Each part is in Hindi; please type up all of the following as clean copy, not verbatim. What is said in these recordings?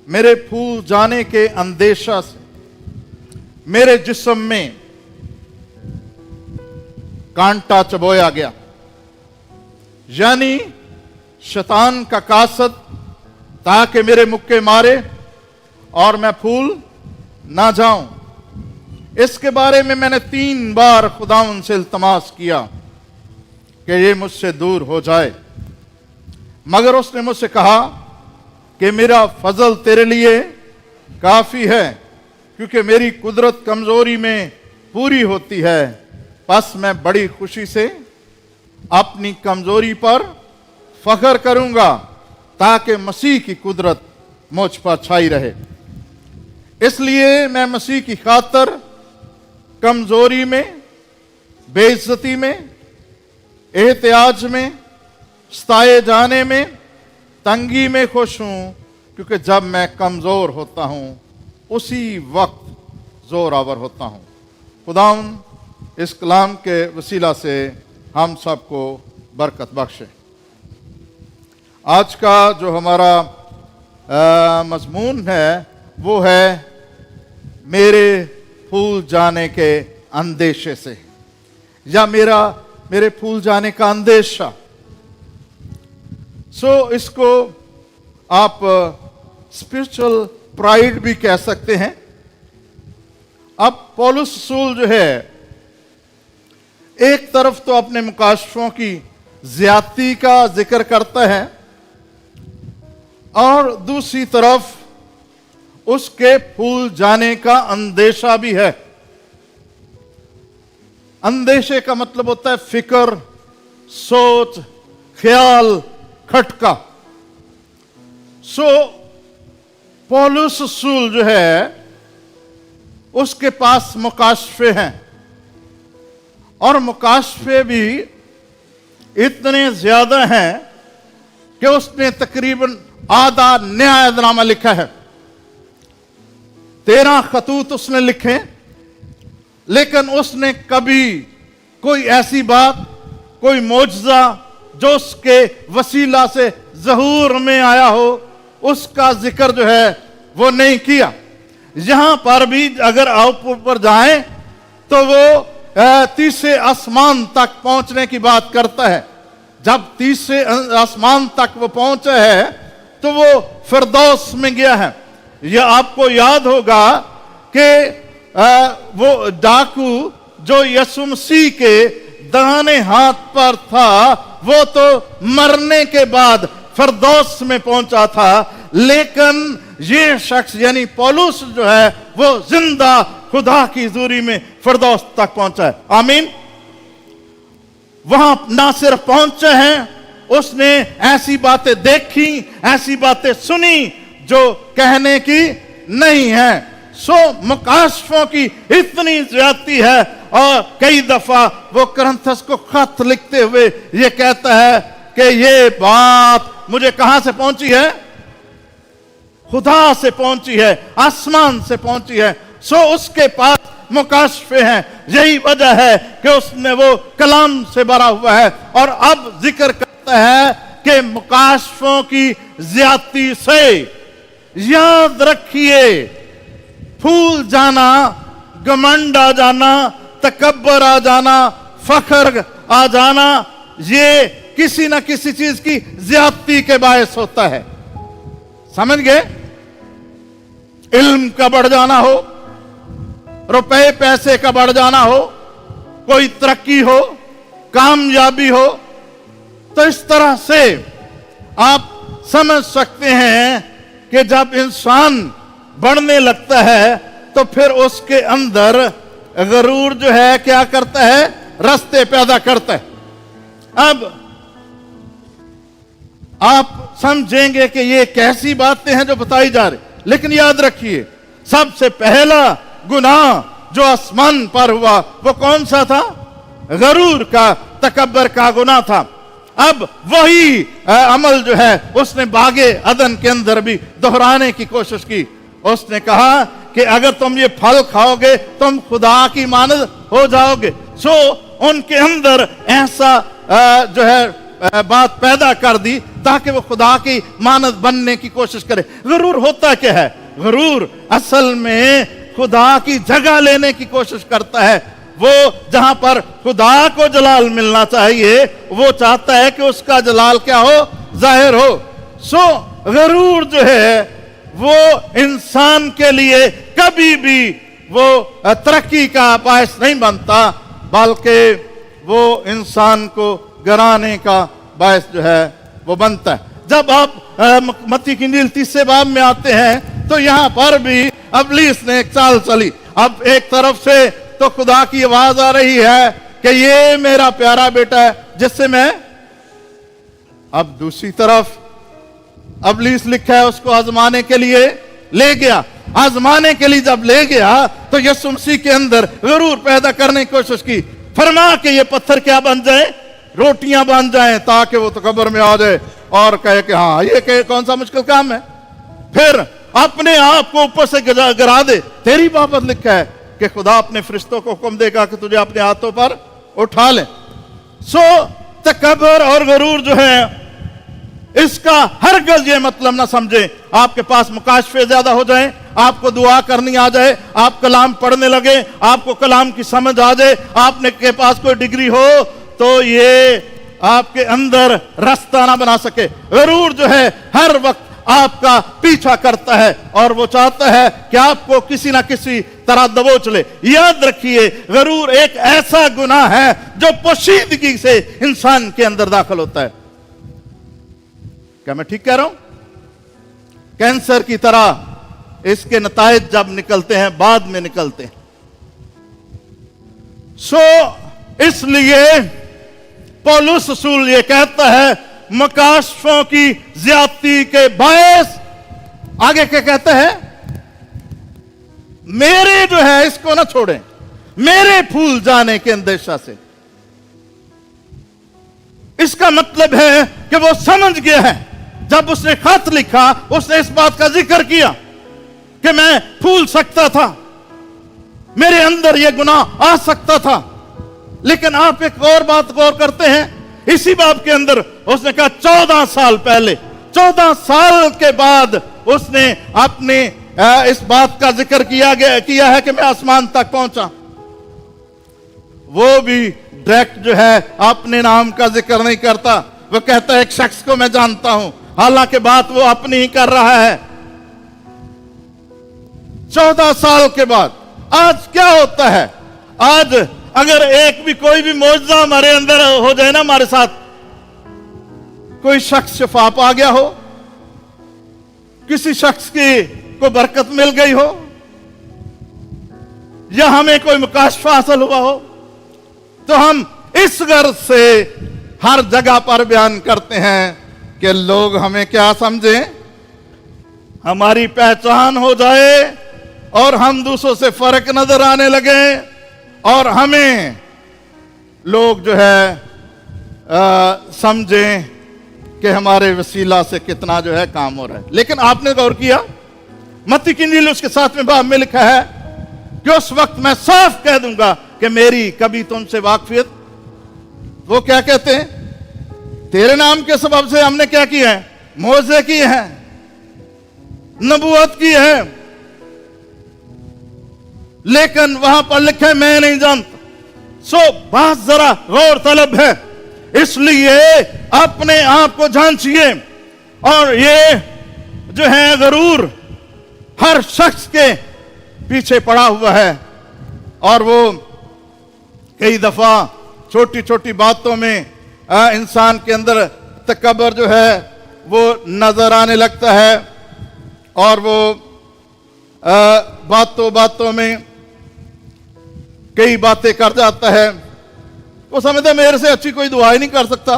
मेरे फूल जाने के अंदेशा से मेरे जिस्म में कांटा चबोया गया, यानी शैतान का कासद, ताकि मेरे मुक्के मारे और मैं फूल ना जाऊं। इसके बारे में मैंने 3 बार खुदावंद से इल्तमास किया कि ये मुझसे दूर हो जाए, मगर उसने मुझसे कहा कि मेरा फजल तेरे लिए काफी है, क्योंकि मेरी कुदरत कमजोरी में पूरी होती है। बस मैं बड़ी खुशी से अपनी कमजोरी पर फख्र करूंगा, ताकि मसीह की कुदरत मुझ पर छाई रहे। इसलिए मैं मसीह की खातिर कमजोरी में, बेइज्जती में, एहतियाज में, सताए जाने में, तंगी में खुश हूं, क्योंकि जब मैं कमजोर होता हूं उसी वक्त जोरावर होता हूं। खुदावंद इस कलाम के वसीला से हम सबको बरकत बख्शे। आज का जो हमारा मजमून है वो है मेरे फूल जाने के अंदेशे से, या मेरे फूल जाने का अंदेशा। इसको आप स्पिरिचुअल प्राइड भी कह सकते हैं। अब पौलुस रसूल जो है, एक तरफ तो अपने मुकाशफों की ज्यादती का जिक्र करता है और दूसरी तरफ उसके फूल जाने का अंदेशा भी है। अंदेशे का मतलब होता है फिक्र, सोच, ख्याल, खटका। पौलुस रसूल जो है उसके पास मुकाशफे हैं, और मुकाशफे भी इतने ज्यादा हैं कि उसने तकरीबन आधा न्यायनामा लिखा है। 13 खतूत उसने लिखे, लेकिन उसने कभी कोई ऐसी बात, कोई मौजज़ा जो उसके वसीला से ज़हूर में आया हो, उसका जिक्र जो है वो नहीं किया। यहां पर भी अगर आप ऊपर जाएं तो वो तीसरे आसमान तक पहुंचने की बात करता है। जब तीसरे आसमान तक वो पहुंचा है तो वो फिरदौस में गया है। यह आपको याद होगा कि वो डाकू जो यीशु मसीह के दाहिने हाथ पर था, वो तो मरने के बाद फिरदौस में पहुंचा था, लेकिन ये शख्स यानी पौलुस जो है वो जिंदा खुदा की हुजूरी में फिरदौस तक पहुंचा है। आमीन। वहां ना सिर्फ पहुंचे हैं, उसने ऐसी बातें देखी, ऐसी बातें सुनी जो कहने की नहीं है। मुकाशफों की इतनी ज्यादती है, और कई दफा वो करंथस को खत लिखते हुए ये कहता है कि ये बात मुझे कहां से पहुंची है? खुदा से पहुंची है, आसमान से पहुंची है। उसके पास मुकाशफे हैं। यही वजह है कि उसने वो कलाम से भरा हुआ है, और अब जिक्र करता है कि मुकाशफों की ज्यादती से याद रखिए, फूल जाना, घमंड आ जाना, तकब्बर आ जाना, फख्र आ जाना, ये किसी ना किसी चीज की ज्यादती के बायस होता है। समझ गए? इल्म का बढ़ जाना हो, रुपए पैसे का बढ़ जाना हो, कोई तरक्की हो, कामयाबी हो, तो इस तरह से आप समझ सकते हैं कि जब इंसान बढ़ने लगता है तो फिर उसके अंदर गरूर जो है क्या करता है? रास्ते पैदा करता है। अब आप समझेंगे कि ये कैसी बातें हैं जो बताई जा रही, लेकिन याद रखिए, सबसे पहला गुनाह जो आसमान पर हुआ वो कौन सा था? गरूर का, तकब्बर का गुनाह था। अब वही अमल जो है उसने बागे अदन के अंदर भी दोहराने की कोशिश की। उसने कहा कि अगर तुम ये फल खाओगे तुम खुदा की मानद हो जाओगे। उनके अंदर ऐसा जो है बात पैदा कर दी ताकि वो खुदा की मानद बनने की कोशिश करे। गरूर होता क्या है? गरूर असल में खुदा की जगह लेने की कोशिश करता है। वो जहां पर खुदा को जलाल मिलना चाहिए, वो चाहता है कि उसका जलाल क्या हो? जाहिर हो। सो गरूर जो है वो इंसान के लिए कभी भी वो तरक्की का बायस नहीं बनता, बल्कि वो इंसान को गिराने का बायस जो है वो बनता है। जब आप मत्ती की इंजील 30 बाब में आते हैं तो यहां पर भी इब्लीस ने एक चाल चली। अब एक तरफ से तो खुदा की आवाज आ रही है कि ये मेरा प्यारा बेटा है जिससे मैं, अब दूसरी तरफ इब्लीस लिखा है उसको आजमाने के लिए ले गया। आजमाने के लिए जब ले गया तो यीशु मसीह के अंदर गरूर पैदा करने की कोशिश की। फरमा के ये पत्थर क्या बन जाए? रोटियां बन जाएं, ताकि वो तो कब्र में आ जाए और कहे कि हाँ ये कौन सा मुश्किल काम है। फिर अपने आप को ऊपर से गिरा दे। तेरी बाबत लिखा है कि खुदा अपने फरिश्तों को हुक्म देगा कि तुझे अपने हाथों पर उठा ले। सो तकबर और गरूर जो है इसका हरगिज़ ये मतलब ना समझे आपके पास मुकाशफे ज्यादा हो जाए, आपको दुआ करनी आ जाए, आप कलाम पढ़ने लगे, आपको कलाम की समझ आ जाए, आपने के पास कोई डिग्री हो तो ये आपके अंदर रास्ता ना बना सके। गरूर जो है हर वक्त आपका पीछा करता है और वो चाहता है कि आपको किसी ना किसी तरह दबोच ले। याद रखिए, गरूर एक ऐसा गुनाह है जो पोशीदगी से इंसान के अंदर दाखिल होता है। क्या मैं ठीक कह रहा हूं? कैंसर की तरह इसके नतायज जब निकलते हैं बाद में निकलते हैं। सो इसलिए पौलुस रसूल ये कहता है मुकाशफों की ज्यादती के बायस, आगे क्या कहता है? मेरे जो है इसको ना छोड़ें, मेरे फूल जाने के अंदेशा से। इसका मतलब है कि वो समझ गया है। जब उसने खत लिखा उसने इस बात का जिक्र किया कि मैं फूल सकता था, मेरे अंदर यह गुनाह आ सकता था। लेकिन आप एक और बात गौर करते हैं, इसी बाब के अंदर उसने कहा 14 साल पहले, 14 साल के बाद उसने अपने इस बात का जिक्र किया है कि मैं आसमान तक पहुंचा। वो भी डायरेक्ट जो है अपने नाम का जिक्र नहीं करता, वो कहता है एक शख्स को मैं जानता हूं, हालांकि बात वो अपनी ही कर रहा है। 14 साल के बाद आज क्या होता है? आज अगर एक भी कोई भी मौजज़ा हमारे अंदर हो जाए ना, हमारे साथ कोई शख्स शिफा पा गया हो, किसी शख्स की को बरकत मिल गई हो, या हमें कोई मुकाशफा हासिल हुआ हो, तो हम इस गर्ज से हर जगह पर बयान करते हैं कि लोग हमें क्या समझें, हमारी पहचान हो जाए और हम दूसरों से फर्क नजर आने लगे और हमें लोग जो है समझें कि हमारे वसीला से कितना जो है काम हो रहा है। लेकिन आपने गौर किया, मत्ती की इंजील उसके 7वें बाब में लिखा है कि उस वक्त मैं साफ कह दूंगा कि मेरी कभी तुमसे वाकफियत। वो क्या कहते हैं? तेरे नाम के सबब से हमने क्या किया है? मोजे की है, नबूवत की है, लेकिन वहां पर लिखा है मैं नहीं जानता। सो बात जरा गौर तलब है, इसलिए अपने आप को जांचिए। और ये जो है गरूर हर शख्स के पीछे पड़ा हुआ है और वो कई दफा छोटी छोटी बातों में इंसान के अंदर तकब्बर जो है वो नजर आने लगता है और वो बातों बातों में कई बातें कर जाता है। वो समझता है मेरे से अच्छी कोई दुआ ही नहीं कर सकता।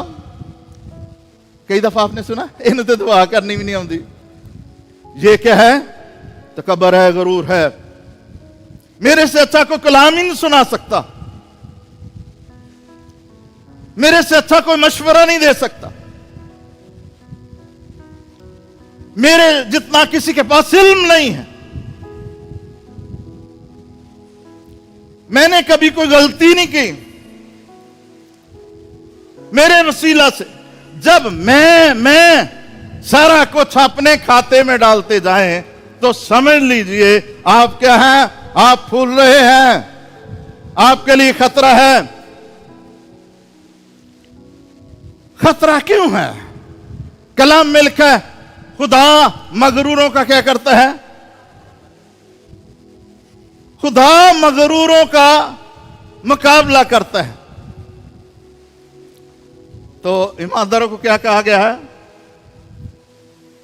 कई दफा आपने सुना इन्हें तो दुआ करनी भी नहीं आती। ये क्या है? तकब्बर है, गरूर है। मेरे से अच्छा कोई कलाम ही नहीं सुना सकता, मेरे से अच्छा कोई मशवरा नहीं दे सकता, मेरे जितना किसी के पास इल्म नहीं है, मैंने कभी कोई गलती नहीं की, मेरे वसीला से जब मैं सारा कुछ अपने खाते में डालते जाएं तो समझ लीजिए आप क्या हैं, आप फूल रहे हैं, आपके लिए खतरा है। खतरा क्यों है? कलाम में लिखा है खुदा मगरूरों का क्या करता है? खुदा मगरूरों का मुकाबला करता है। तो ईमानदारों को क्या कहा गया है?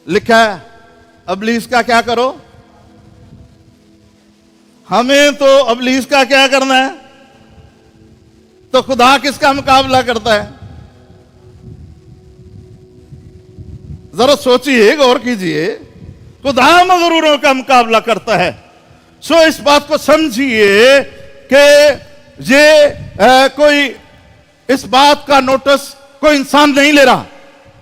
लिखा है अबलीस का क्या करो। हमें तो अबलीस का क्या करना है? तो खुदा किसका मुकाबला करता है? जरा सोचिए, गौर कीजिए। खुदा मगरूरों का मुकाबला करता है। सो इस बात को समझिए कि ये कोई इस बात का नोटिस कोई इंसान नहीं ले रहा,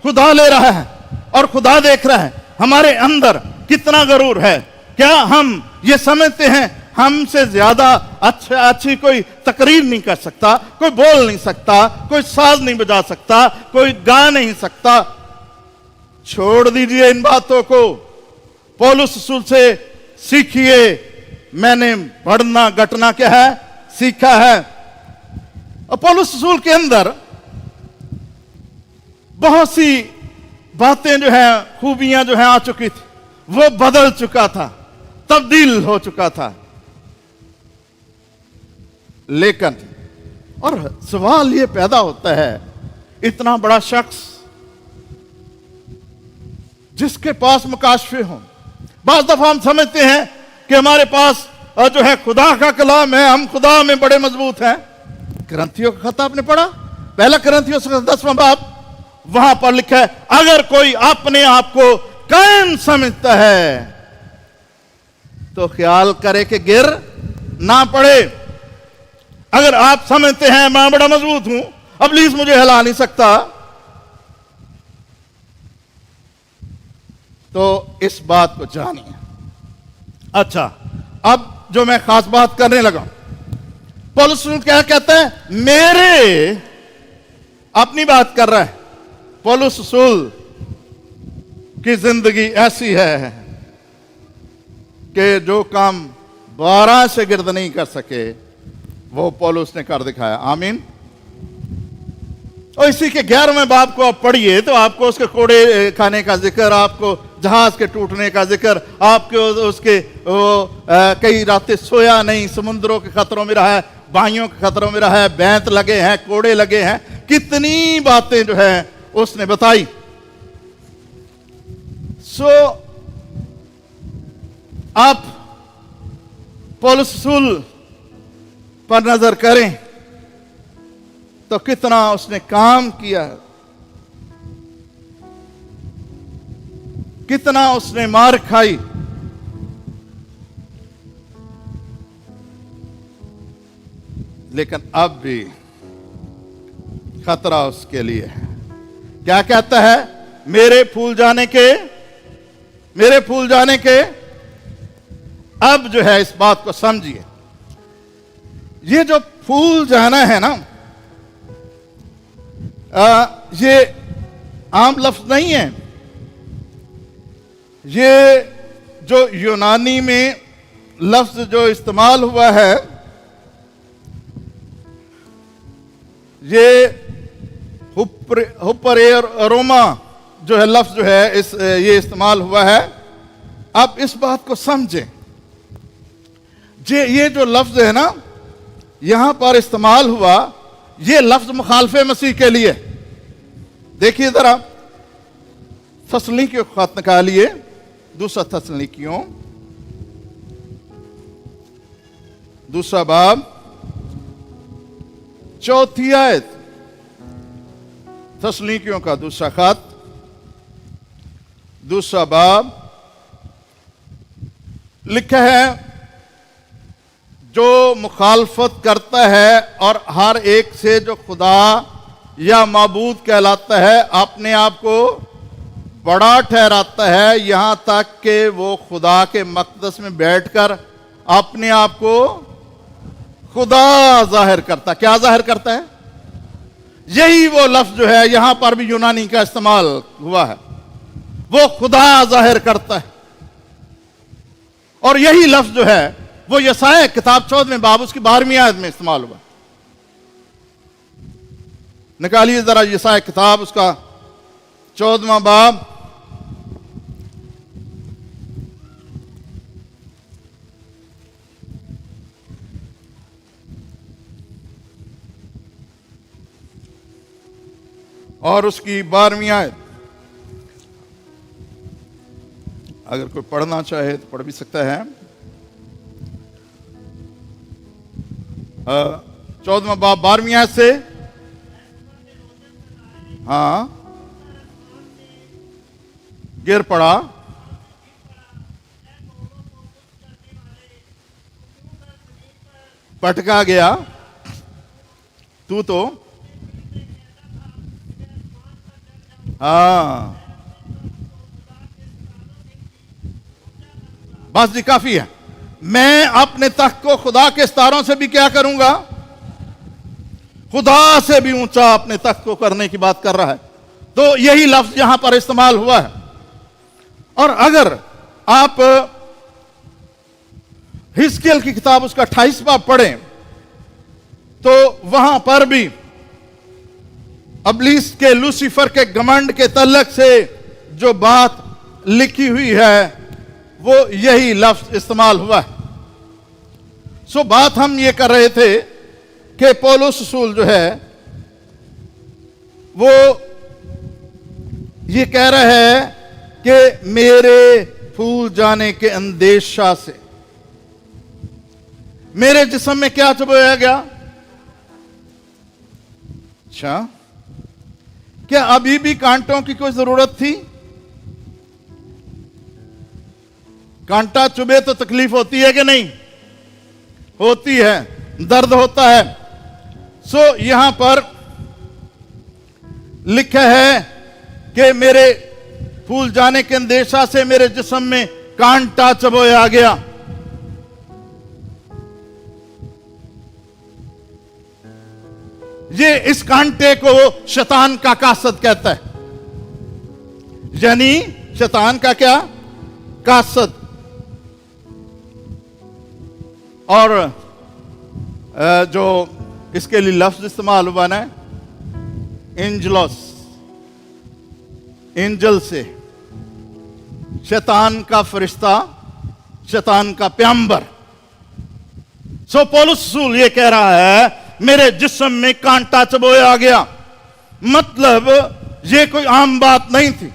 खुदा ले रहा है। और खुदा देख रहा है हमारे अंदर कितना गरूर है। क्या हम ये समझते हैं हमसे ज्यादा अच्छी कोई तकरीर नहीं कर सकता, कोई बोल नहीं सकता, कोई साज नहीं बजा सकता, कोई गा नहीं सकता? छोड़ दीजिए इन बातों को, पौलुस रसूल से सीखिए। मैंने पढ़ना घटना क्या है सीखा है। और पौलुस रसूल के अंदर बहुत सी बातें जो है, खूबियां जो है आ चुकी थी, वो बदल चुका था, तब्दील हो चुका था। लेकिन और सवाल ये पैदा होता है, इतना बड़ा शख्स जिसके पास मुकाशफे हो, बाज़ दफा हम समझते हैं कि हमारे पास जो है खुदा का कलाम है, हम खुदा में बड़े मजबूत हैं। कुरिन्थियों का खत आपने पढ़ा, पहला कुरिन्थियों 10वां बाब, वहां पर लिखा है अगर कोई अपने आप को कायम समझता है तो ख्याल करे कि गिर ना पड़े। अगर आप समझते हैं मैं बड़ा मजबूत हूं, इब्लीस मुझे हिला नहीं सकता, तो इस बात को जानिए। अच्छा, अब जो मैं खास बात करने लगा, पौलुस क्या कहता है? मेरे अपनी बात कर रहा है। पौलुस रसूल की जिंदगी ऐसी है कि जो काम 12 से गिर्द नहीं कर सके वो पौलुस ने कर दिखाया। आमीन। और इसी के 11वें बाब को आप पढ़िए तो आपको उसके कोड़े खाने का जिक्र, आपको जहाज के टूटने का जिक्र, आपके उसके कई रातें सोया नहीं, समुद्रों के खतरों में रहा है, बाहियों के खतरों में रहा है, बैंत लगे हैं, कोड़े लगे हैं, कितनी बातें जो है उसने बताई। सो आप पौलुस रसूल पर नजर करें तो कितना उसने काम किया, कितना उसने मार खाई। लेकिन अब भी खतरा उसके लिए है। क्या कहता है? मेरे फूल जाने के अब जो है इस बात को समझिए। ये जो फूल जाना है ना, ये आम लफ्ज नहीं है। ये जो यूनानी में लफ्ज जो इस्तेमाल हुआ है, ये हुपरेरोमा जो है लफ्ज जो है ये इस्तेमाल हुआ है। आप इस बात को समझें, ये जो लफ्ज है ना यहां पर इस्तेमाल हुआ, ये लफ्ज मुखालफे मसीह के लिए। देखिए जरा, थस्सलुनीकियों का खत निकालिए, दूसरा थस्सलुनीकियों, दूसरा बाब, 4 आयत। थस्सलुनीकियों का दूसरा खत, दूसरा बाब, लिखा है जो मुखालफत करता है और हर एक से जो खुदा या माबूद कहलाता है अपने आप को बड़ा ठहराता है, यहां तक कि वो खुदा के मक़दस में बैठकर अपने आप को खुदा जाहिर करता। क्या जाहिर करता है? यही वो लफ्ज जो है यहां पर भी यूनानी का इस्तेमाल हुआ है, वो खुदा जाहिर करता है। और यही लफ्ज जो है वो यसाया किताब 14वें बाब उसकी 12वीं आयत में इस्तेमाल हुआ। निकालिए जरा यसाया किताब उसका 14वां बाब और उसकी 12वीं आयत। अगर कोई पढ़ना चाहे तो पढ़ भी सकता है। 14वां बाब 12वीं आयत से। हाँ, गिर पड़ा, पटका गया, तू तो। हाँ, बस जी काफी है। मैं अपने तख्त को खुदा के सितारों से भी क्या करूंगा, खुदा से भी ऊंचा अपने तख्त को करने की बात कर रहा है। तो यही लफ्ज यहां पर इस्तेमाल हुआ है। और अगर आप हिजकिय्याल की किताब उसका 28 बाब पढ़ें तो वहां पर भी अब्लीस के, लूसीफर के घमंड के तल्लक से जो बात लिखी हुई है वो यही लफ्ज इस्तेमाल हुआ है। सो बात हम ये कर रहे थे कि पौलुस रसूल जो है वो ये कह रहा है कि मेरे फूल जाने के अंदेशा से मेरे जिस्म में क्या चबोया गया। अच्छा, क्या अभी भी कांटों की कोई जरूरत थी? कांटा चुभे तो तकलीफ होती है कि नहीं होती है, दर्द होता है। सो यहां पर लिखा है कि मेरे फूल जाने के अंदेशा से मेरे जिस्म में कांटा चबोया गया। ये इस कांटे को शैतान का कासद कहता है, यानी शैतान का क्या कासद। और जो इसके लिए लफ्ज इस्तेमाल हुआ ना, एंजलोस, एंजल से, शैतान का फरिश्ता, शैतान का प्यांबर। सो पौलुस रसूल ये कह रहा है मेरे जिस्म में कांटा चबोया गया। मतलब ये कोई आम बात नहीं थी,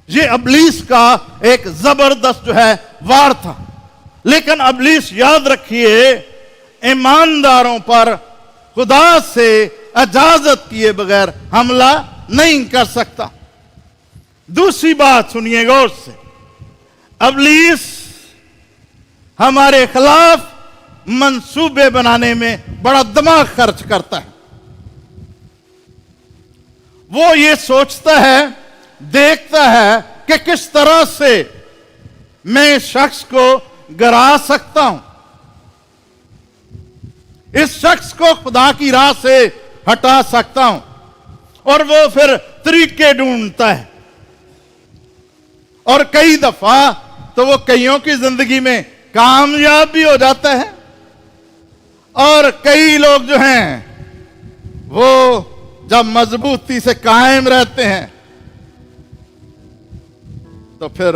ये अब्लीस का एक जबरदस्त जो है वार था। लेकिन अब्लीस, याद रखिए, ईमानदारों पर खुदा से इजाजत किए बगैर हमला नहीं कर सकता। दूसरी बात सुनिए गौर से, अब्लीस हमारे खिलाफ मंसूबे बनाने में बड़ा दिमाग खर्च करता है। वो ये सोचता है, देखता है कि किस तरह से मैं शख्स को गिरा सकता हूं, इस शख्स को खुदा की राह से हटा सकता हूं। और वो फिर तरीके ढूंढता है। और कई दफा तो वो कईयों की जिंदगी में कामयाब भी हो जाता है। और कई लोग जो हैं वो जब मजबूती से कायम रहते हैं तो फिर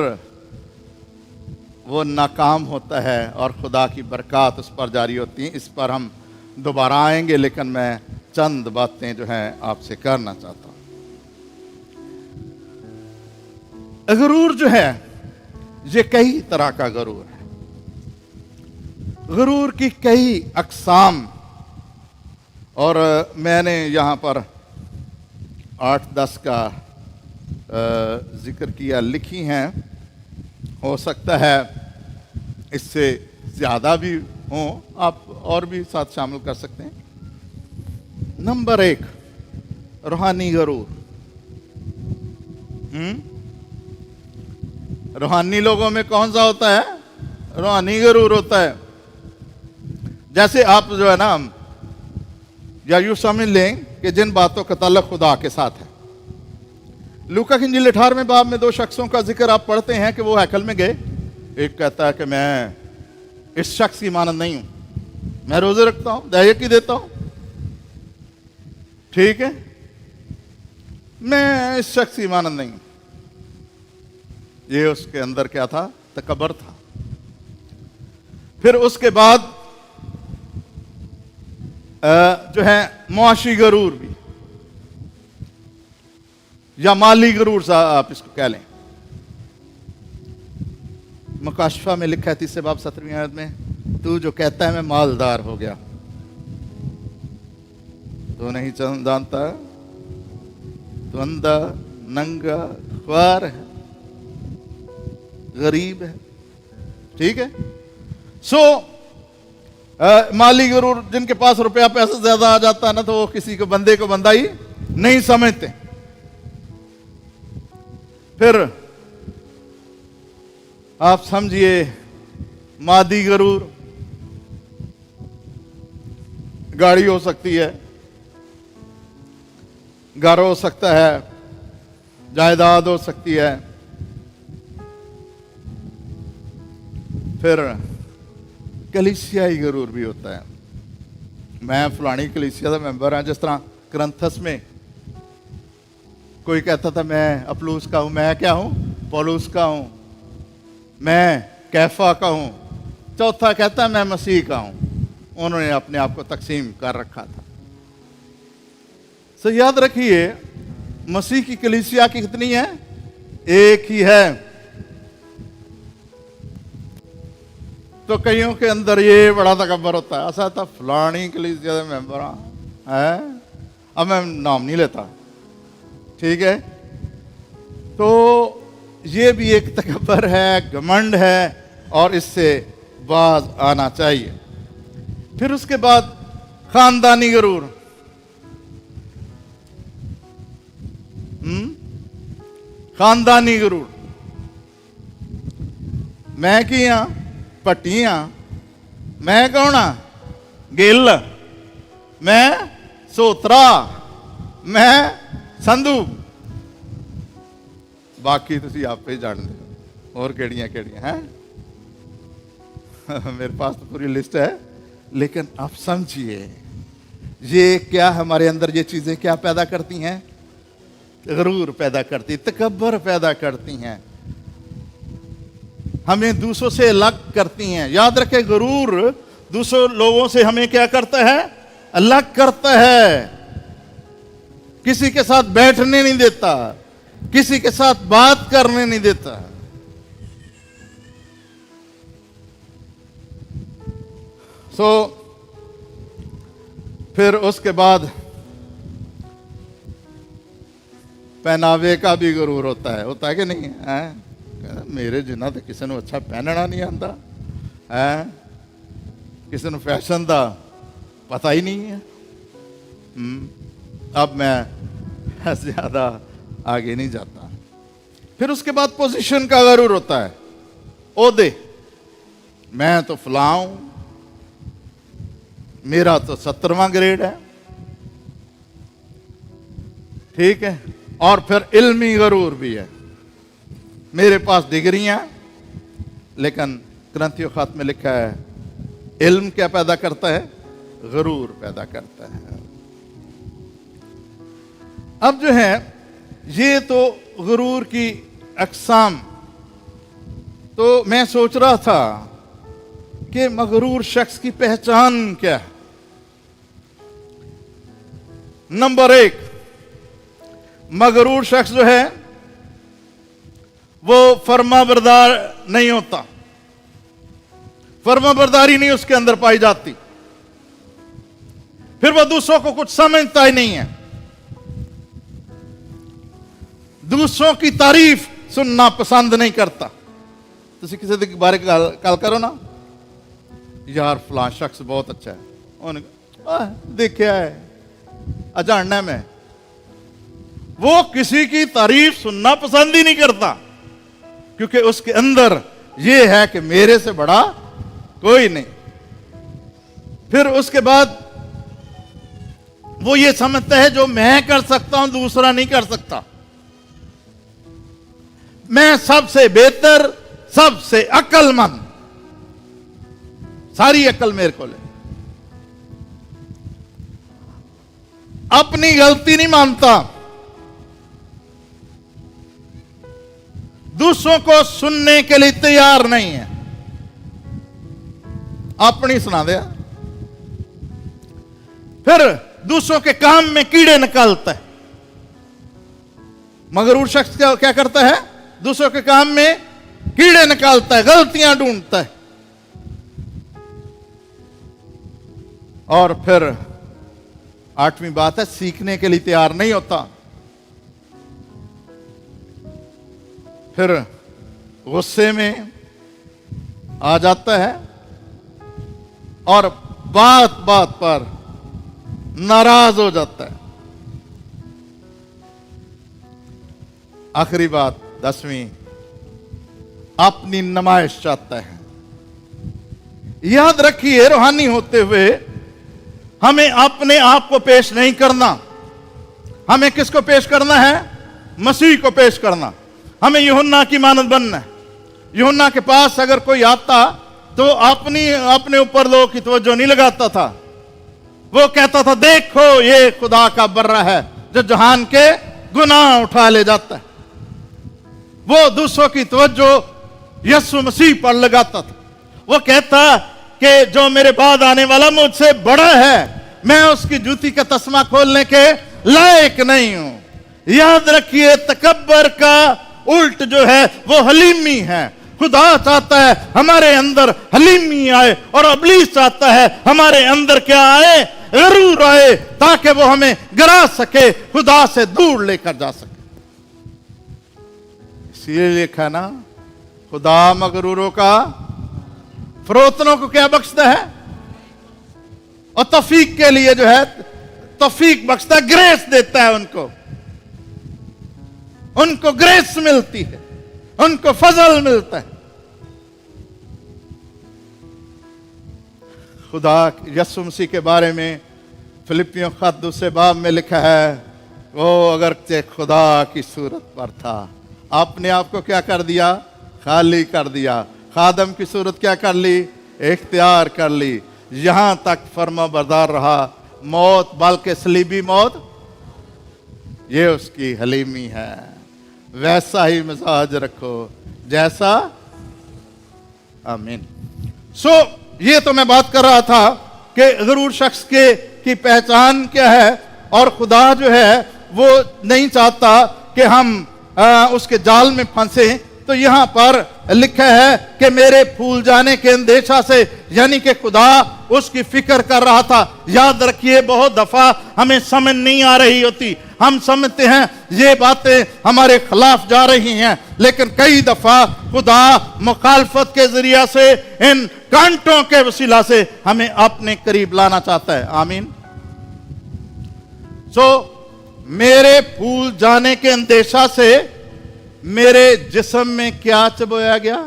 वो नाकाम होता है और खुदा की बरकत उस पर जारी होती है। इस पर हम दोबारा आएंगे, लेकिन मैं चंद बातें जो हैं आपसे करना चाहता हूं। गुरूर जो है ये कई तरह का गुरूर है। गुरूर की कई अकसाम, और मैंने यहाँ पर 8-10 का जिक्र किया, लिखी हैं। हो सकता है इससे ज़्यादा भी हों, आप और भी साथ शामिल कर सकते हैं। नंबर 1, रूहानी गुरूर। रूहानी लोगों में कौन सा होता है? रूहानी गुरूर होता है। जैसे आप जो है ना, या यूं समझ लें कि जिन बातों का ताल्लुक खुदा के साथ है। लूका की इंजील 18वें बाब में 2 शख्सों का जिक्र आप पढ़ते हैं कि वो हैकल में गए। एक कहता है कि मैं इस शख्स की मानद नहीं हूं, मैं रोजे रखता हूं, दयाकी देता हूं, ठीक है, मैं इस शख्स की मानद नहीं हूं। ये उसके अंदर क्या था? तकबर था। फिर उसके बाद जो है मुआशी गरूर भी, या माली गरूर सा आप इसको कह लें। मुकाशफा में लिखा है 30 बाब 17वीं आयत में, तू जो कहता है मैं मालदार हो गया, तो नहीं जानता तो अंधा, नंगा, ख्वार है, गरीब है, ठीक है। माली गरूर, जिनके पास रुपया पैसा ज्यादा आ जाता है ना, तो वो किसी को बंदे को बंदा ही नहीं समझते। फिर आप समझिए मादी गरूर, गाड़ी हो सकती है, घर हो सकता है, जायदाद हो सकती है। फिर कलीसियाई गरूर भी होता है, मैं फलानी कलीसिया का मेंबर हाँ। जिस तरह करंथस में कोई कहता था मैं अपलूस का हूं, मैं क्या हूं? पौलुस का हूं, मैं कैफा का हूं। चौथा कहता है मैं मसीह का हूं। उन्होंने अपने आप को तकसीम कर रखा था। तो याद रखिए, मसीह की कलीसिया की कितनी है? एक ही है। तो कईयों के अंदर ये बड़ा तकबर होता है, ऐसा था फलानी कलीसिया का मेंबर है, अब मैं नाम नहीं लेता, ठीक है। तो ये भी एक तकबर है, घमंड है, और इससे बाज आना चाहिए। फिर उसके बाद खानदानी गरूर, खानदानी गरूर, मैं किया पट्टियां, मैं कौन हाँ? गिल, मैं सोतरा, मैं संधू, बाकी तुम आप ही जानते हो और केड़ियां केड़ियां हैं। मेरे पास तो पूरी लिस्ट है, लेकिन आप समझिए ये क्या हमारे अंदर ये चीजें क्या पैदा करती हैं? गरूर पैदा करती, तकब्बर पैदा करती हैं, हमें दूसरों से अलग करती हैं। याद रखें, गरूर दूसरों लोगों से हमें क्या करता है? अलग करता है। किसी के साथ बैठने नहीं देता, किसी के साथ बात करने नहीं देता। फिर उसके बाद पहनावे का भी गरूर होता है कि नहीं है? मेरे जिन्ना तो किसी को अच्छा पहनना नहीं आता है, किसी को फैशन का पता ही नहीं है। अब मैं ज्यादा आगे नहीं जाता। फिर उसके बाद पोजीशन का गरूर होता है, ओहदे, मैं तो फलां हूं, मेरा तो 70वां ग्रेड है, ठीक है। और फिर इल्मी गरूर भी है, मेरे पास डिग्रियां, लेकिन ग्रंथियों खात में लिखा है इल्म क्या पैदा करता है? गरूर पैदा करता है। अब जो है ये तो गरूर की अक़साम। तो मैं सोच रहा था कि मगरूर शख्स की पहचान क्या है। नंबर 1, मगरूर शख्स जो है वो फर्माबरदार नहीं होता, फर्माबरदारी नहीं उसके अंदर पाई जाती। फिर वो दूसरों को कुछ समझता ही नहीं है, दूसरों की तारीफ सुनना पसंद नहीं करता। तुसी किसी के बारे गल करो ना, यार फलां शख्स बहुत अच्छा है, उन्होंने देखा है, जानना मैं, वो किसी की तारीफ सुनना पसंद ही नहीं करता, क्योंकि उसके अंदर ये है कि मेरे से बड़ा कोई नहीं। फिर उसके बाद वो ये समझता है जो मैं कर सकता हूं दूसरा नहीं कर सकता। मैं सबसे बेहतर, सबसे अक्लमंद, सारी अक्ल मेरे को ले। अपनी गलती नहीं मानता, दूसरों को सुनने के लिए तैयार नहीं है, अपनी सुना दिया। फिर दूसरों के काम में कीड़े निकालता है। मगरूर शख्स क्या करता है? दूसरों के काम में कीड़े निकालता है, गलतियां ढूंढता है। और फिर 8वीं बात है, सीखने के लिए तैयार नहीं होता। फिर गुस्से में आ जाता है और बात बात पर नाराज हो जाता है। आखिरी बात 10वीं, अपनी नुमाइश चाहता है। याद रखिए, रूहानी होते हुए हमें अपने आप को पेश नहीं करना। हमें किसको पेश करना है? मसीह को पेश करना। हमें यूहन्ना की मानद बनना है। यूहन्ना के पास अगर कोई आता तो अपने ऊपर लोगों की तवज्जो नहीं लगाता था। वो कहता था, देखो ये खुदा का बर्रा है जो जहान के गुनाह उठा ले जाता है। वो दूसरों की तवज्जो यीशु मसीह पर लगाता था। वो कहता कि जो मेरे बाद आने वाला मुझसे बड़ा है, मैं उसकी जूती का तस्मा खोलने के लायक नहीं हूं। याद रखिए, तकब्बर का उल्ट जो है वो हलीमी है। खुदा चाहता है हमारे अंदर हलीमी आए, और इब्लीस चाहता है हमारे अंदर क्या आए? गरूर आए, ताकि वो हमें गिरा सके, खुदा से दूर लेकर जा सके। इसलिए लिखा ना, खुदा मगरूरों का, फरोतनों को क्या बख्शता है? और तौफीक के लिए जो है तौफीक बख्शता, ग्रेस देता है उनको ग्रेस मिलती है, उनको फजल मिलता है। खुदा यीशु मसीह के बारे में फिलिपियों खत 2 बाब में लिखा है, वो अगर खुदा की सूरत पर था, आपने आपको क्या कर दिया? खाली कर दिया। खादम की सूरत क्या कर ली? इख्तियार कर ली। यहां तक फर्माबरदार रहा, मौत, बल्कि सलीबी मौत। ये उसकी हलीमी है। वैसा ही मिजाज रखो जैसा, आमीन। ये तो मैं बात कर रहा था कि गरूर शख्स की पहचान क्या है, और खुदा जो है वो नहीं चाहता कि हम उसके जाल में फंसे। तो यहां पर लिखा है कि मेरे भूल जाने के अंदेशा से, यानी कि खुदा उसकी फिक्र कर रहा था। याद रखिए, बहुत दफा हमें समझ नहीं आ रही होती, हम समझते हैं ये बातें हमारे खिलाफ जा रही हैं, लेकिन कई दफा खुदा मुखालफत के जरिया से, इन कांटों के वसीला से हमें अपने करीब लाना चाहता है। आमीन। मेरे भूल जाने के अंदेशा से मेरे जिस्म में क्या चबोया गया?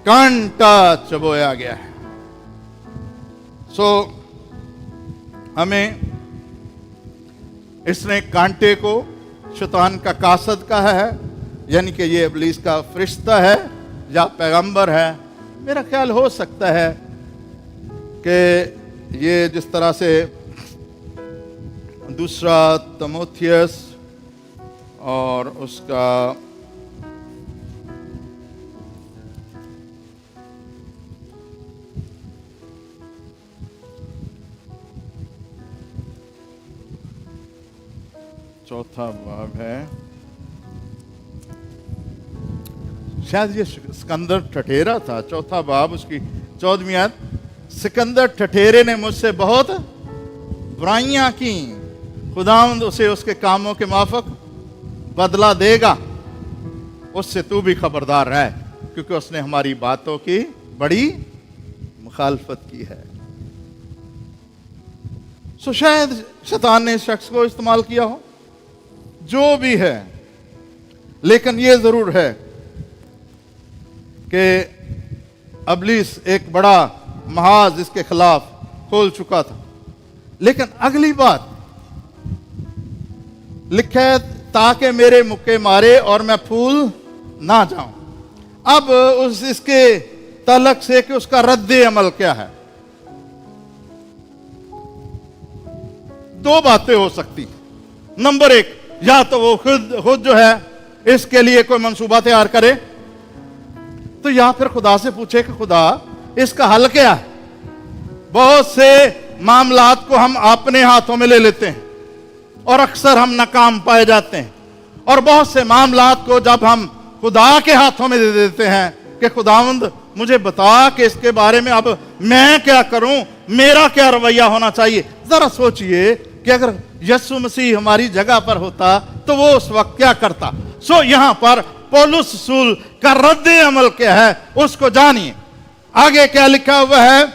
कांटा चबोया गया है। हमें इसने कांटे को शैतान का कासद कहा है, यानी कि ये इब्लीस का फरिश्ता है या पैगंबर है। मेरा ख्याल हो सकता है कि ये जिस तरह से दूसरा तीमुथियुस और उसका चौथा बाब है, शायद ये सिकंदर ठठेरा था। चौथा बाब उसकी 14वीं आयत, सिकंदर ठठेरे ने मुझसे बहुत बुराइयां की, खुदावंद उसे उसके कामों के माफक बदला देगा। उससे तू भी खबरदार रह, क्योंकि उसने हमारी बातों की बड़ी मुखालफत की है। शायद शैतान ने इस शख्स को इस्तेमाल किया हो, जो भी है, लेकिन यह जरूर है कि इब्लीस एक बड़ा महाज इसके खिलाफ खोल चुका था। लेकिन अगली बात लिखा है, ताकि मेरे मुक्के मारे और मैं फूल ना जाऊं। अब उस इसके तलक से कि उसका रद्दे अमल क्या है, दो बातें हो सकती। नंबर एक, या तो वो खुद जो है इसके लिए कोई मंसूबा तैयार करे, तो या फिर खुदा से पूछे कि खुदा इसका हल क्या है। बहुत से मामलात को हम अपने हाथों में ले लेते हैं और अक्सर हम नाकाम पाए जाते हैं, और बहुत से मामलात को जब हम खुदा के हाथों में दे देते हैं कि खुदावंद मुझे बता कि इसके बारे में अब मैं क्या करूं, मेरा क्या रवैया होना चाहिए। जरा सोचिए कि अगर यीशु मसीह हमारी जगह पर होता तो वो उस वक्त क्या करता। सो यहां पर पौलुस रसूल का रद्दे अमल क्या है उसको जानिए। आगे क्या लिखा हुआ है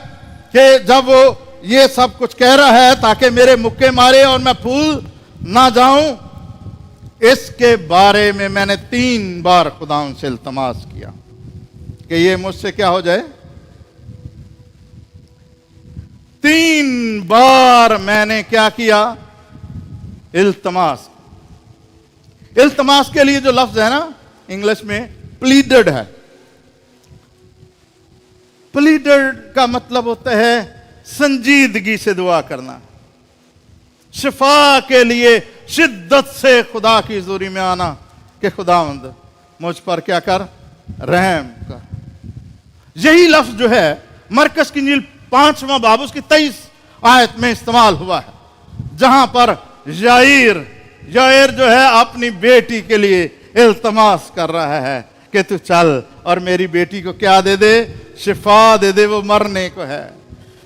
कि जब वो ये सब कुछ कह रहा है, ताकि मेरे मुक्के मारे और मैं फूल ना जाऊं, इसके बारे में मैंने 3 बार खुदावन से इल्तमास किया कि ये मुझसे क्या हो जाए। 3 बार मैंने क्या किया, इल्तमास। इल्तमास के लिए जो लफ्ज है ना इंग्लिश में प्लीडेड है। प्लीडेड का मतलब होता है संजीदगी से दुआ करना, शिफा के लिए शिद्दत से खुदा की हुजूरी में आना कि खुदावंद मुझ पर क्या कर, रहम कर। यही लफ्ज जो है मरकस की इंजील 5वां बाब उसकी 23 आयत में इस्तेमाल हुआ है, जहां पर याईर जो है अपनी बेटी के लिए इल्तमास कर रहा है कि तू चल और मेरी बेटी को क्या दे दे, शिफा दे दे, वो मरने को है।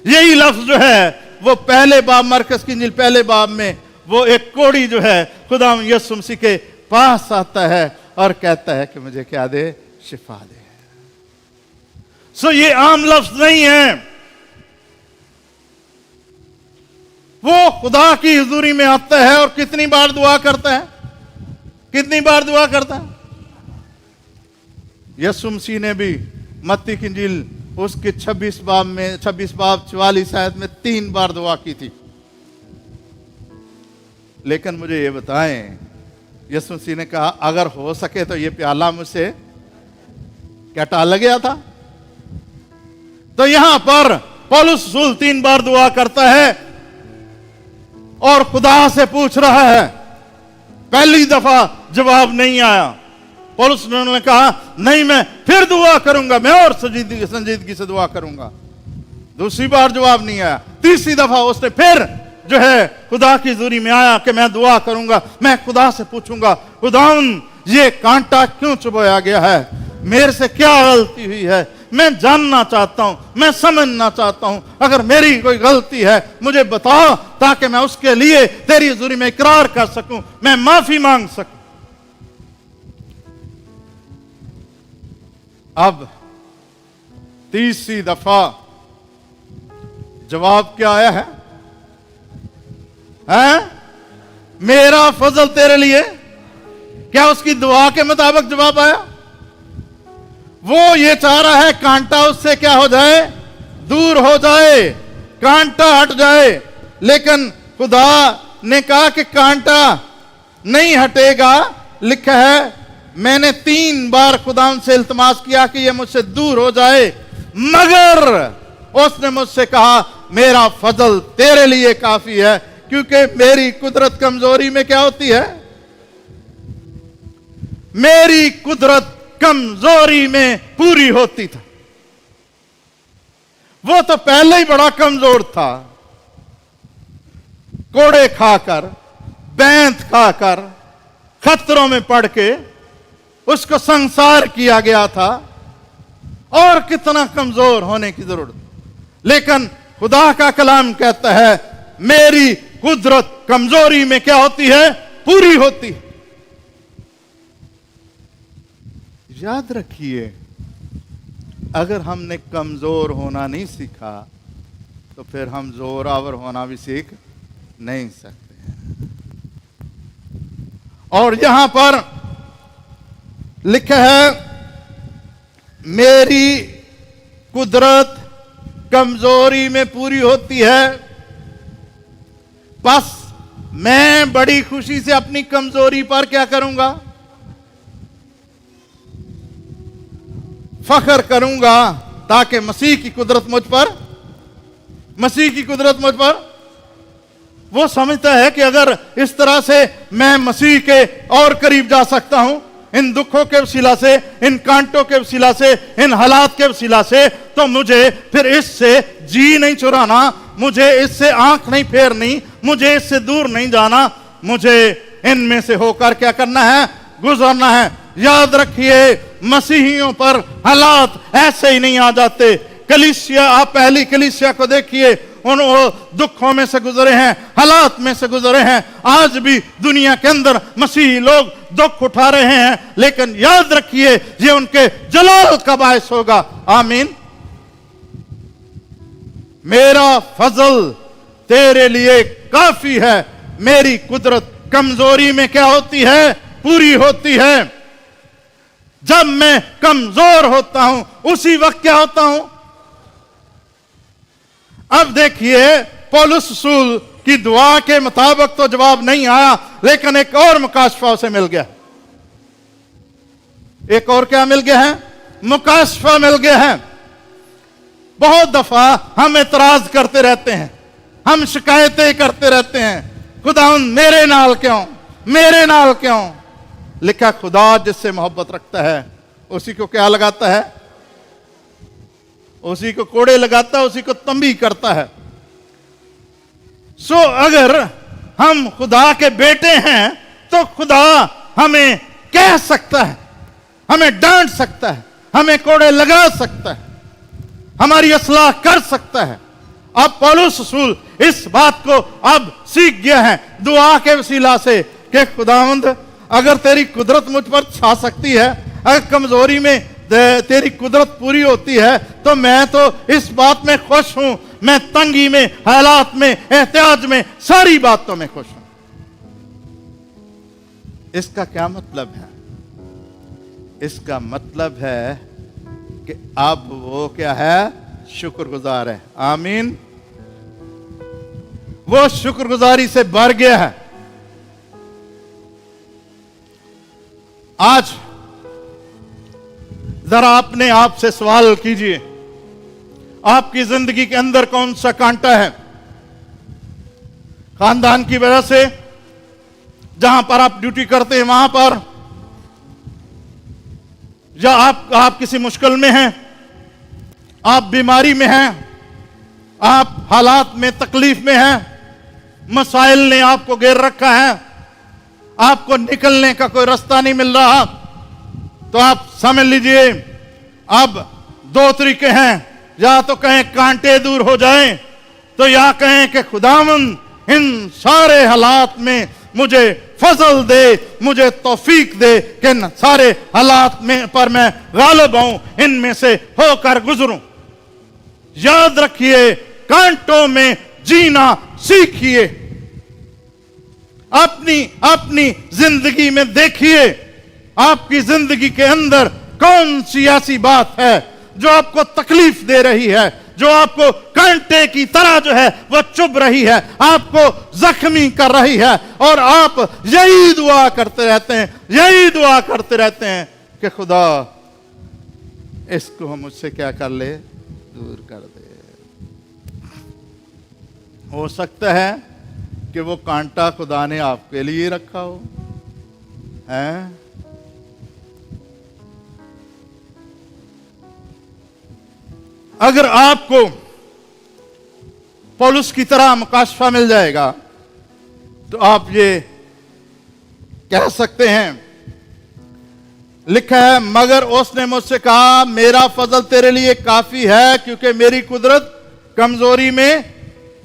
यही लफ्ज जो है वो पहले बाब, मरकस की इंजील पहले बाब में वो एक कोड़ी जो है खुदा यीशु मसीह के पास आता है और कहता है कि मुझे क्या दे, शिफा दे। सो ये आम लफ्ज नहीं है, वो खुदा की हुजूरी में आता है और कितनी बार दुआ करता है, कितनी बार दुआ करता है। यीशु मसीह ने भी मत्ती की इंजील उसके 26 बाब 44 आयत में 3 बार दुआ की थी। लेकिन मुझे ये बताएं, यीशु मसीह ने कहा अगर हो सके तो ये प्याला मुझसे क्या टाल गया था। तो यहां पर पौलुस रसूल 3 बार दुआ करता है और खुदा से पूछ रहा है। पहली दफा जवाब नहीं आया, पौलुस ने कहा नहीं मैं फिर दुआ करूंगा, मैं और संजीदगी से दुआ करूंगा। दूसरी बार जवाब नहीं आया, तीसरी दफा उसने फिर जो है खुदा की हुजूरी में आया कि मैं दुआ करूंगा, मैं खुदा से पूछूंगा खुदावन ये कांटा क्यों चुभोया गया है, मेरे से क्या गलती हुई है, मैं जानना चाहता हूं, मैं समझना चाहता हूं, अगर मेरी कोई गलती है मुझे बताओ ताकि मैं उसके लिए तेरी हुजूरी में इकरार कर सकूं, मैं माफी मांग सकूं। अब तीसरी दफा जवाब क्या आया है, मेरा फजल तेरे लिए, क्या उसकी दुआ के मुताबिक जवाब आया। वो ये चाह रहा है कांटा उससे क्या हो जाए, दूर हो जाए, कांटा हट जाए, लेकिन खुदा ने कहा कि कांटा नहीं हटेगा। लिखा है मैंने 3 बार खुदा से इल्तमास किया कि ये मुझसे दूर हो जाए, मगर उसने मुझसे कहा मेरा फजल तेरे लिए काफी है, क्योंकि मेरी कुदरत कमजोरी में क्या होती है, मेरी कुदरत कमजोरी में पूरी होती था। वो तो पहले ही बड़ा कमजोर था, कोड़े खाकर, बैंत खाकर, खतरों में पड़ के उसको संसार किया गया था, और कितना कमजोर होने की जरूरत। लेकिन खुदा का कलाम कहता है मेरी कुदरत कमजोरी में क्या होती है, पूरी होती है। याद रखिए, अगर हमने कमजोर होना नहीं सीखा तो फिर हम जोरावर होना भी सीख नहीं सकते हैं। और यहां पर लिखा है मेरी कुदरत कमजोरी में पूरी होती है। बस मैं बड़ी खुशी से अपनी कमजोरी पर क्या करूंगा? फख्र करूंगा, ताकि मसीह की कुदरत मुझ पर वो समझता है कि अगर इस तरह से मैं मसीह के और करीब जा सकता हूं, इन दुखों के वसीला से, इन कांटों के वसीला से, इन हालात के वसीला से, तो मुझे फिर इससे जी नहीं चुराना, मुझे इससे आंख नहीं फेरनी, मुझे इससे दूर नहीं जाना, मुझे इनमें से होकर क्या करना है? गुजरना है। याद रखिए, मसीहियों पर हालात ऐसे ही नहीं आ जाते। कलीसिया, आप पहली कलीसिया को देखिए, उन दुखों में से गुजरे हैं, हालात में से गुजरे हैं। आज भी दुनिया के अंदर मसीही लोग दुख उठा रहे हैं, लेकिन याद रखिए ये उनके जलाल का बायस होगा। आमीन। मेरा फजल तेरे लिए काफी है, मेरी कुदरत कमजोरी में क्या होती है? पूरी होती है। जब मैं कमजोर होता हूं, उसी वक्त क्या होता हूं? अब देखिए, पौलुस रसूल की दुआ के मुताबिक तो जवाब नहीं आया, लेकिन एक और मुकाशफा उसे मिल गया। एक और क्या मिल गया है? मुकाशफा मिल गया है। बहुत दफा हम एतराज करते रहते हैं, हम शिकायतें करते रहते हैं, खुदावंद मेरे नाल क्यों, मेरे नाल क्यों? लिखा, खुदा जिससे मोहब्बत रखता है उसी को क्या लगाता है? उसी को कोड़े लगाता है, उसी को तंबी करता है। सो अगर हम खुदा के बेटे हैं तो खुदा हमें कह सकता है, हमें डांट सकता है, हमें कोड़े लगा सकता है, हमारी असलाह कर सकता है। अब पौलुस रसूल इस बात को अब सीख गया है दुआ के वसीला से कि खुदावंद अगर तेरी कुदरत मुझ पर छा सकती है, अगर कमजोरी में तेरी कुदरत पूरी होती है, तो मैं तो इस बात में खुश हूं, मैं तंगी में, हालात में, एहतियाज में, सारी बातों में खुश हूं। इसका क्या मतलब है? इसका मतलब है कि अब वो क्या है? शुक्रगुजार है। आमीन। वो शुक्रगुजारी से भर गया है। आज जरा अपने आप से सवाल कीजिए, आपकी जिंदगी के अंदर कौन सा कांटा है? खानदान की वजह से, जहां पर आप ड्यूटी करते हैं वहां पर, या आप किसी मुश्किल में हैं, आप बीमारी में हैं, आप हालात में तकलीफ में हैं, मसाइल ने आपको घेर रखा है, आपको निकलने का कोई रास्ता नहीं मिल रहा, तो आप समझ लीजिए अब दो तरीके हैं। या तो कहें कांटे दूर हो जाएं, तो या कहें कि खुदावंद इन सारे हालात में मुझे फजल दे, मुझे तौफीक दे कि इन सारे हालात में पर मैं गालिब हूं, इनमें से होकर गुजरूं। याद रखिए, कांटों में जीना सीखिए। अपनी जिंदगी में देखिए, आपकी जिंदगी के अंदर कौन सी ऐसी बात है जो आपको तकलीफ दे रही है, जो आपको कांटे की तरह जो है वो चुभ रही है, आपको जख्मी कर रही है, और आप यही दुआ करते रहते हैं, यही दुआ करते रहते हैं कि खुदा इसको हम मुझसे क्या कर ले? दूर कर दे। हो सकता है कि वो कांटा खुदा ने आपके लिए रखा हो, हैं? अगर आपको पौलुस की तरह मुकाशफा मिल जाएगा, तो आप ये कह सकते हैं, लिखा है, मगर उसने मुझसे कहा, मेरा फजल तेरे लिए काफी है, क्योंकि मेरी कुदरत कमजोरी में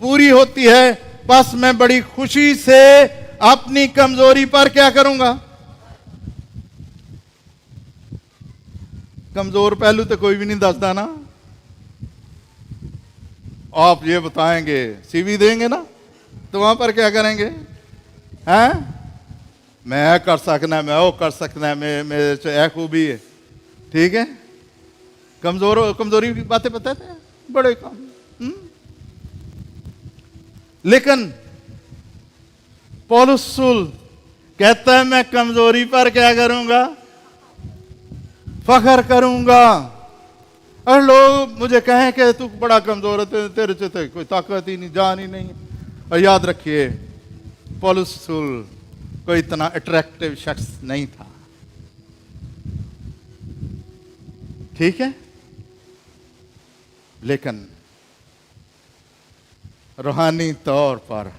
पूरी होती है। बस मैं बड़ी खुशी से अपनी कमजोरी पर क्या करूंगा? कमजोर पहलू तो कोई भी नहीं दसदा ना। आप ये बताएंगे, सीवी देंगे ना, तो वहां पर क्या करेंगे? हैं? मैं कर सकना, मैं वो कर सकना, मेरे से खूबी है, ठीक है। कमजोरी की बातें बताते हैं, बड़े काम। लेकिन पौलुस रसूल कहता है मैं कमजोरी पर क्या करूंगा, फख्र करूंगा। और लोग मुझे कहें कि तू बड़ा कमजोर है, तेरे से कोई ताकत ही नहीं, जान ही नहीं। और याद रखिए पौलुस रसूल कोई इतना अट्रैक्टिव शख्स नहीं था, ठीक है, लेकिन रूहानी तौर पर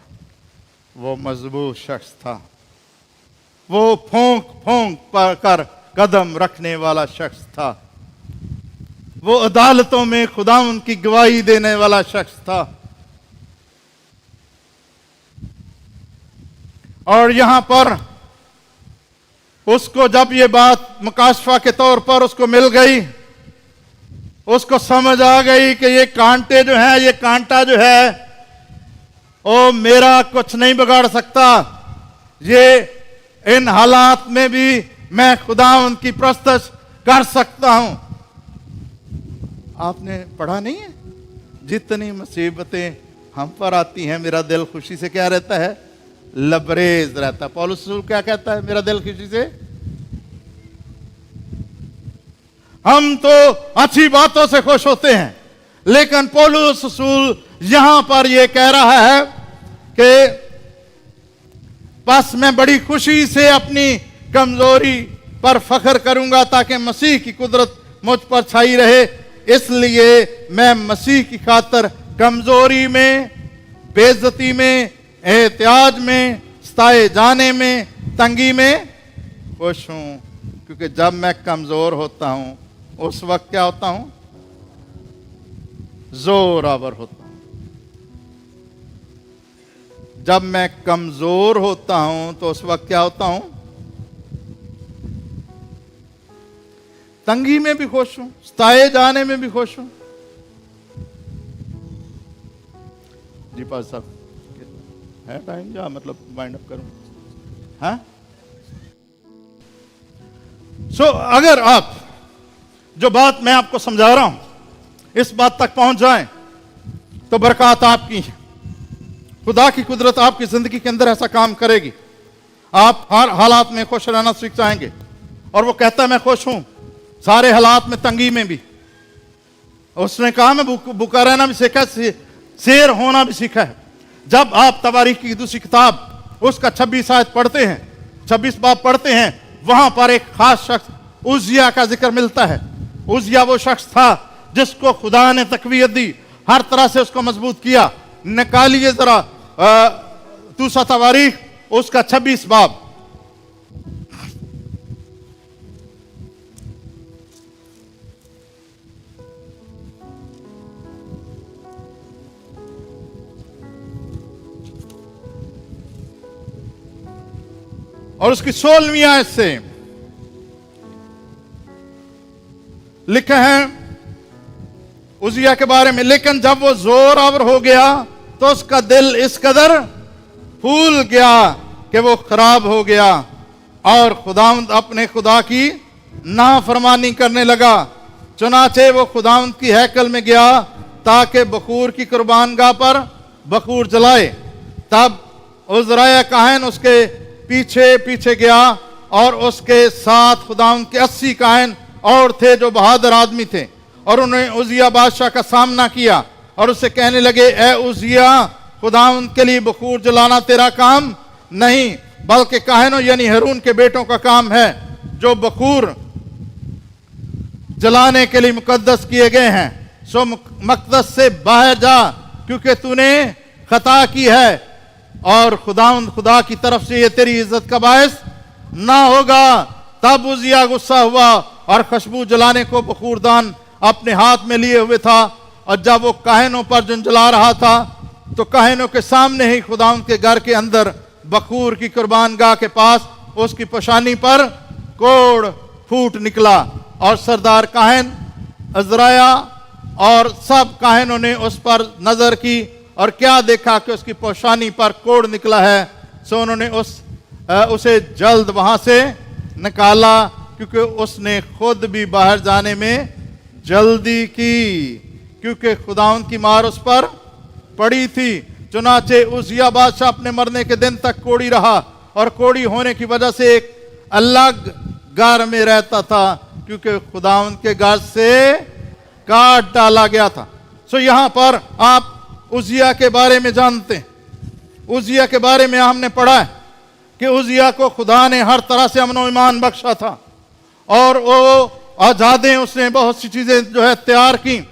वो मजबूत शख्स था। वो फूंक फूंक कर कदम रखने वाला शख्स था। वो अदालतों में खुदावंद की गवाही देने वाला शख्स था। और यहां पर उसको जब ये बात मुकाशफा के तौर पर उसको मिल गई, उसको समझ आ गई कि ये कांटे जो है, ये कांटा जो है ओ मेरा कुछ नहीं बिगाड़ सकता, ये इन हालात में भी मैं खुदावंद की प्रस्तुत कर सकता हूं। आपने पढ़ा नहीं है, जितनी मुसीबतें हम पर आती हैं मेरा दिल खुशी से क्या रहता है, लबरेज रहता है। पौलुस रसूल क्या कहता है, मेरा दिल खुशी से। हम तो अच्छी बातों से खुश होते हैं, लेकिन पौलुस रसूल यहां पर यह कह रहा है कि बस मैं बड़ी खुशी से अपनी कमजोरी पर फख्र करूंगा ताकि मसीह की कुदरत मुझ पर छाई रहे। इसलिए मैं मसीह की खातिर कमजोरी में, बेइज्जती में, एहतियाज में, सताए जाने में, तंगी में खुश हूं। क्योंकि जब मैं कमजोर होता हूं उस वक्त क्या होता हूं, जोरावर होता हूं। जब मैं कमजोर होता हूं तो उस वक्त क्या होता हूं, तंगी में भी खुश हूं, सताए जाने में भी खुश हूं। जी पास साहब है टाइम, या मतलब वाइंड अप करूं? हाँ, सो अगर आप जो बात मैं आपको समझा रहा हूं इस बात तक पहुंच जाएं तो बरकत आपकी है। खुदा की कुदरत आपकी जिंदगी के अंदर ऐसा काम करेगी, आप हर हालात में खुश रहना सीख जाएंगे। और वो कहता है मैं खुश हूं सारे हालात में, तंगी में भी। उसने कहा मैं भूखा रहना भी सीखा, शेर होना भी सीखा है। जब आप तवारीख की दूसरी किताब उसका 26 आयत पढ़ते हैं, 26 बाब पढ़ते हैं, वहां पर एक खास शख्स उजिया का जिक्र मिलता है। उजिया वो शख्स था जिसको खुदा ने तकवीयत दी, हर तरह से उसको मजबूत किया। निकालिए जरा दूसरा तवारीख उसका 26 बाब। और उसकी 16वीं आयत से लिखा है उजिया के बारे में, लेकिन जब वो जोरावर हो गया तो उसका दिल इस कदर फूल गया कि वो खराब हो गया और खुदावंद अपने खुदा की नाफरमानी करने लगा। चुनाचे वो खुदावंद की हैकल में गया ताकि बखूर की कुर्बानगाह पर बखूर जलाए। तब उजराया काहन उसके पीछे पीछे गया और उसके साथ खुदावंद के 80 काहन और थे जो बहादुर आदमी थे, और उन्होंने उजिया बादशाह का सामना किया और उससे कहने लगे, ए उजिया, खुदावंद के लिए बखूर जलाना तेरा काम नहीं बल्कि काहनों यानी हारून के बेटों का काम है, जो बखूर जलाने के लिए मुकद्दस किए गए हैं। सो मकदस से बाहर जा, क्योंकि तूने खता की है और खुदावंद खुदा की तरफ से ये तेरी इज्जत का बायस ना होगा। तब उजिया गुस्सा हुआ और खुशबू जलाने को बखूरदान अपने हाथ में लिए हुए था, और जब वो काहनों पर जला रहा था तो काहनों के सामने ही खुदावंद के घर के अंदर बखूर की कुर्बानगाह के पास उसकी पेशानी पर कोड़ फूट निकला। और सरदार काहन अजराया और सब काहनों ने उस पर नजर की और क्या देखा कि उसकी पेशानी पर कोड़ निकला है। सो उन्होंने उसे जल्द वहां से निकाला, क्योंकि उसने खुद भी बाहर जाने में जल्दी की, क्योंकि खुदावंद की मार उस पर पड़ी थी। चुनाचे उजिया बादशाह अपने मरने के दिन तक कोढ़ी रहा, और कोढ़ी होने की वजह से एक अलग घर में रहता था, क्योंकि खुदावंद के घर से काट डाला गया था। सो यहां पर आप उजिया के बारे में जानते हैं। उजिया के बारे में हमने पढ़ा है कि उजिया को खुदा ने हर तरह से अमन और ईमान बख्शा था, और वो आजादें उसने बहुत सी चीजें जो है तैयार की।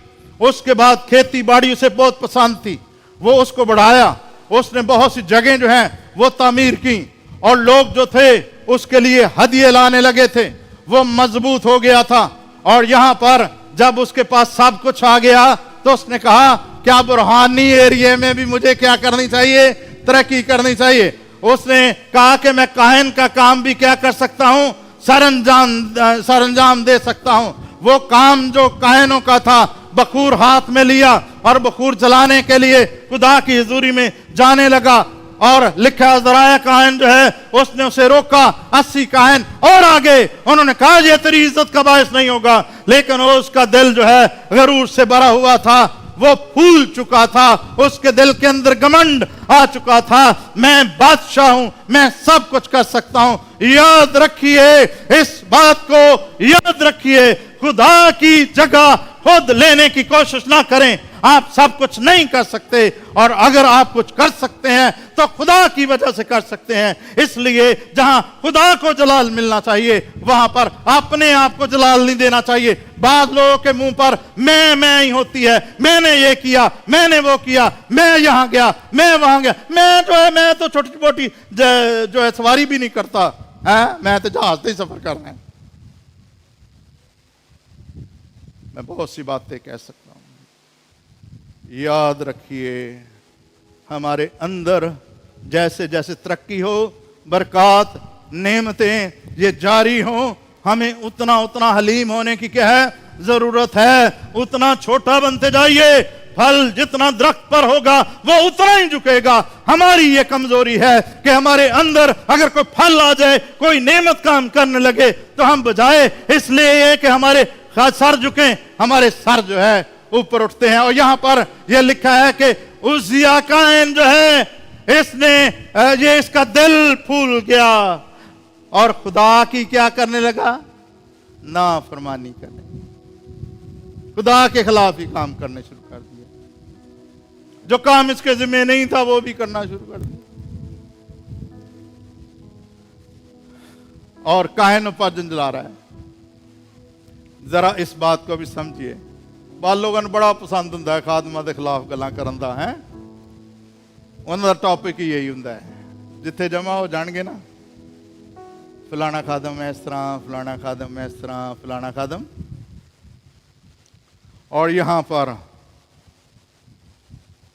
उसके बाद खेती बाड़ी उसे बहुत पसंद थी, वो उसको बढ़ाया। उसने बहुत सी जगह जो है वो तामीर की, और लोग जो थे उसके लिए हदिये लाने लगे थे। वो मजबूत हो गया था, और यहां पर जब उसके पास सब कुछ आ गया तो उसने कहा क्या रूहानी एरिया में भी मुझे क्या करनी चाहिए, तरक्की करनी चाहिए। उसने कहा कि मैं काहिन का काम भी क्या कर सकता हूं, सरंजाम दे सकता हूं। वो काम जो काहिनों का था, बखूर हाथ में लिया और बखूर जलाने के लिए खुदा की हुजूरी में जाने लगा। और लिखा ज़राया काहिन जो है उसने उसे रोका। 80 काहिन और आगे, उन्होंने कहा ये तेरी इज्जत का बायस नहीं होगा, लेकिन उसका दिल जो है गरूर से भरा हुआ था, वो फूल चुका था, उसके दिल के अंदर घमंड आ चुका था। मैं बादशाह हूं, मैं सब कुछ कर सकता हूं। याद रखिए, इस बात को याद रखिए, खुदा की जगह खुद लेने की कोशिश ना करें। आप सब कुछ नहीं कर सकते, और अगर आप कुछ कर सकते हैं तो खुदा की वजह से कर सकते हैं। इसलिए जहां खुदा को जलाल मिलना चाहिए, वहां पर अपने आप को जलाल नहीं देना चाहिए। बाद लोगों के मुंह पर मैं ही होती है, मैंने ये किया, मैंने वो किया, मैं यहां गया, मैं वहां गया। मैं तो छोटी मोटी जो है सवारी भी नहीं करता है, मैं तो जहाज से ही सफर करना है। मैं बहुत सी बातें कह सकता हूं। याद रखिए, हमारे अंदर जैसे जैसे तरक्की हो, बरकत, नेमतें ये जारी हो, हमें उतना उतना हलीम होने की क्या है, जरूरत है। उतना छोटा बनते जाइए, फल जितना दरख्त पर होगा वो उतना ही झुकेगा। हमारी ये कमजोरी है कि हमारे अंदर अगर कोई फल आ जाए, कोई नेमत काम करने लगे, तो हम बजाय इसलिए कि हमारे सर झुके, हमारे सर जो है ऊपर उठते हैं। और यहां पर यह लिखा है कि उजिया काहिन जो है, इसका दिल फूल गया और खुदा की क्या करने लगा, नाफरमानी करने, खुदा के खिलाफ ही काम करने शुरू कर दिया। जो काम इसके जिम्मे नहीं था वो भी करना शुरू कर दिया, और काहिनों पर जंजला रहा है। जरा इस बात को भी समझिए। बाल लोगों ने बड़ा पसंद होंगे खादमां के खिलाफ गल्लां करन दा, है उन्होंने टॉपिक ही यही होंगे। जिथे जमा हो जाएंगे ना, फलाना खादम इस तरह, फलाना खादम इस तरह, फलाना खादम। और यहां पर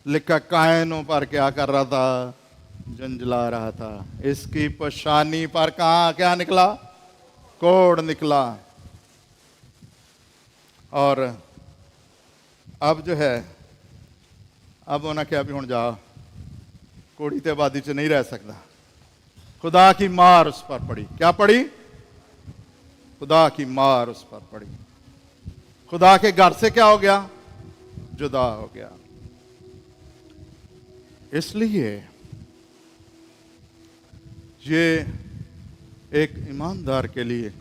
लिखा काहिनों पर क्या कर रहा था, जंजला रहा था। इसकी पेशानी पर कहां क्या निकला, कोढ़ निकला। और अब जो है, अब उन्हें क्या भी हुण जा कोड़ी ते आबादी च नहीं रह सकता। खुदा की मार उस पर पड़ी। क्या पड़ी, खुदा की मार उस पर पड़ी। खुदा के घर से क्या हो गया, जुदा हो गया। इसलिए ये एक ईमानदार के लिए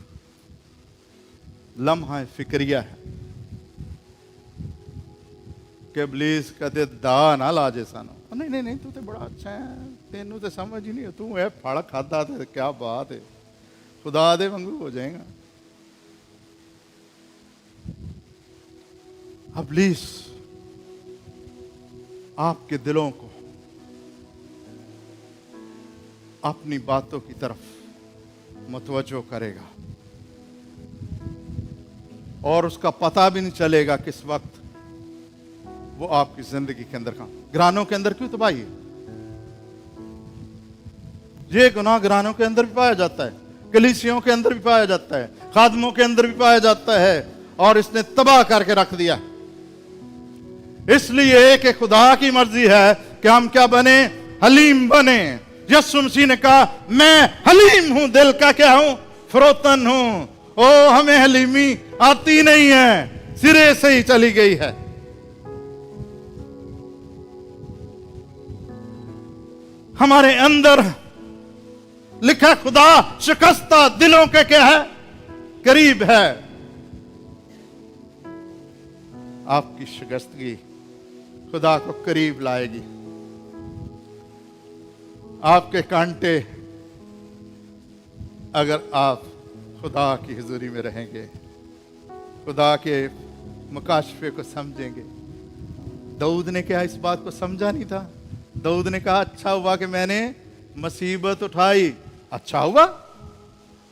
लम्हा फिक्रिया है कि इब्लीस कदे दा ना ला जे सानू, नहीं नहीं नहीं, तू तो बड़ा अच्छा है, तेनू तो समझ ही नहीं, तू है फल खादा थे, क्या बात है, खुदा दे वांगू हो जाएगा। इब्लीस आपके दिलों को अपनी बातों की तरफ मुतवज्जो करेगा, और उसका पता भी नहीं चलेगा किस वक्त वो आपकी जिंदगी के अंदर कहां। घरानों के अंदर क्यों तबाही है? ये गुनाह घरानों के अंदर भी पाया जाता है, कलीसियों के अंदर भी पाया जाता है, खादमों के अंदर भी पाया जाता है, और इसने तबाह करके रख दिया। इसलिए कि खुदा की मर्जी है कि हम क्या बने, हलीम बने। यीशु मसीह ने कहा मैं हलीम हूं, दिल का क्या हूं, फरोतन हूं। ओ हमें हलीमी आती नहीं है, सिरे से ही चली गई है। हमारे अंदर लिखा खुदा शिकस्ता दिलों के क्या है, करीब है। आपकी शिकस्तगी खुदा को करीब लाएगी। आपके कांटे, अगर आप खुदा की हुजूरी में रहेंगे, खुदा के मुकाशफे को समझेंगे। दाऊद ने क्या इस बात को समझा नहीं था? दाऊद ने कहा अच्छा हुआ कि मैंने मुसीबत उठाई। अच्छा हुआ,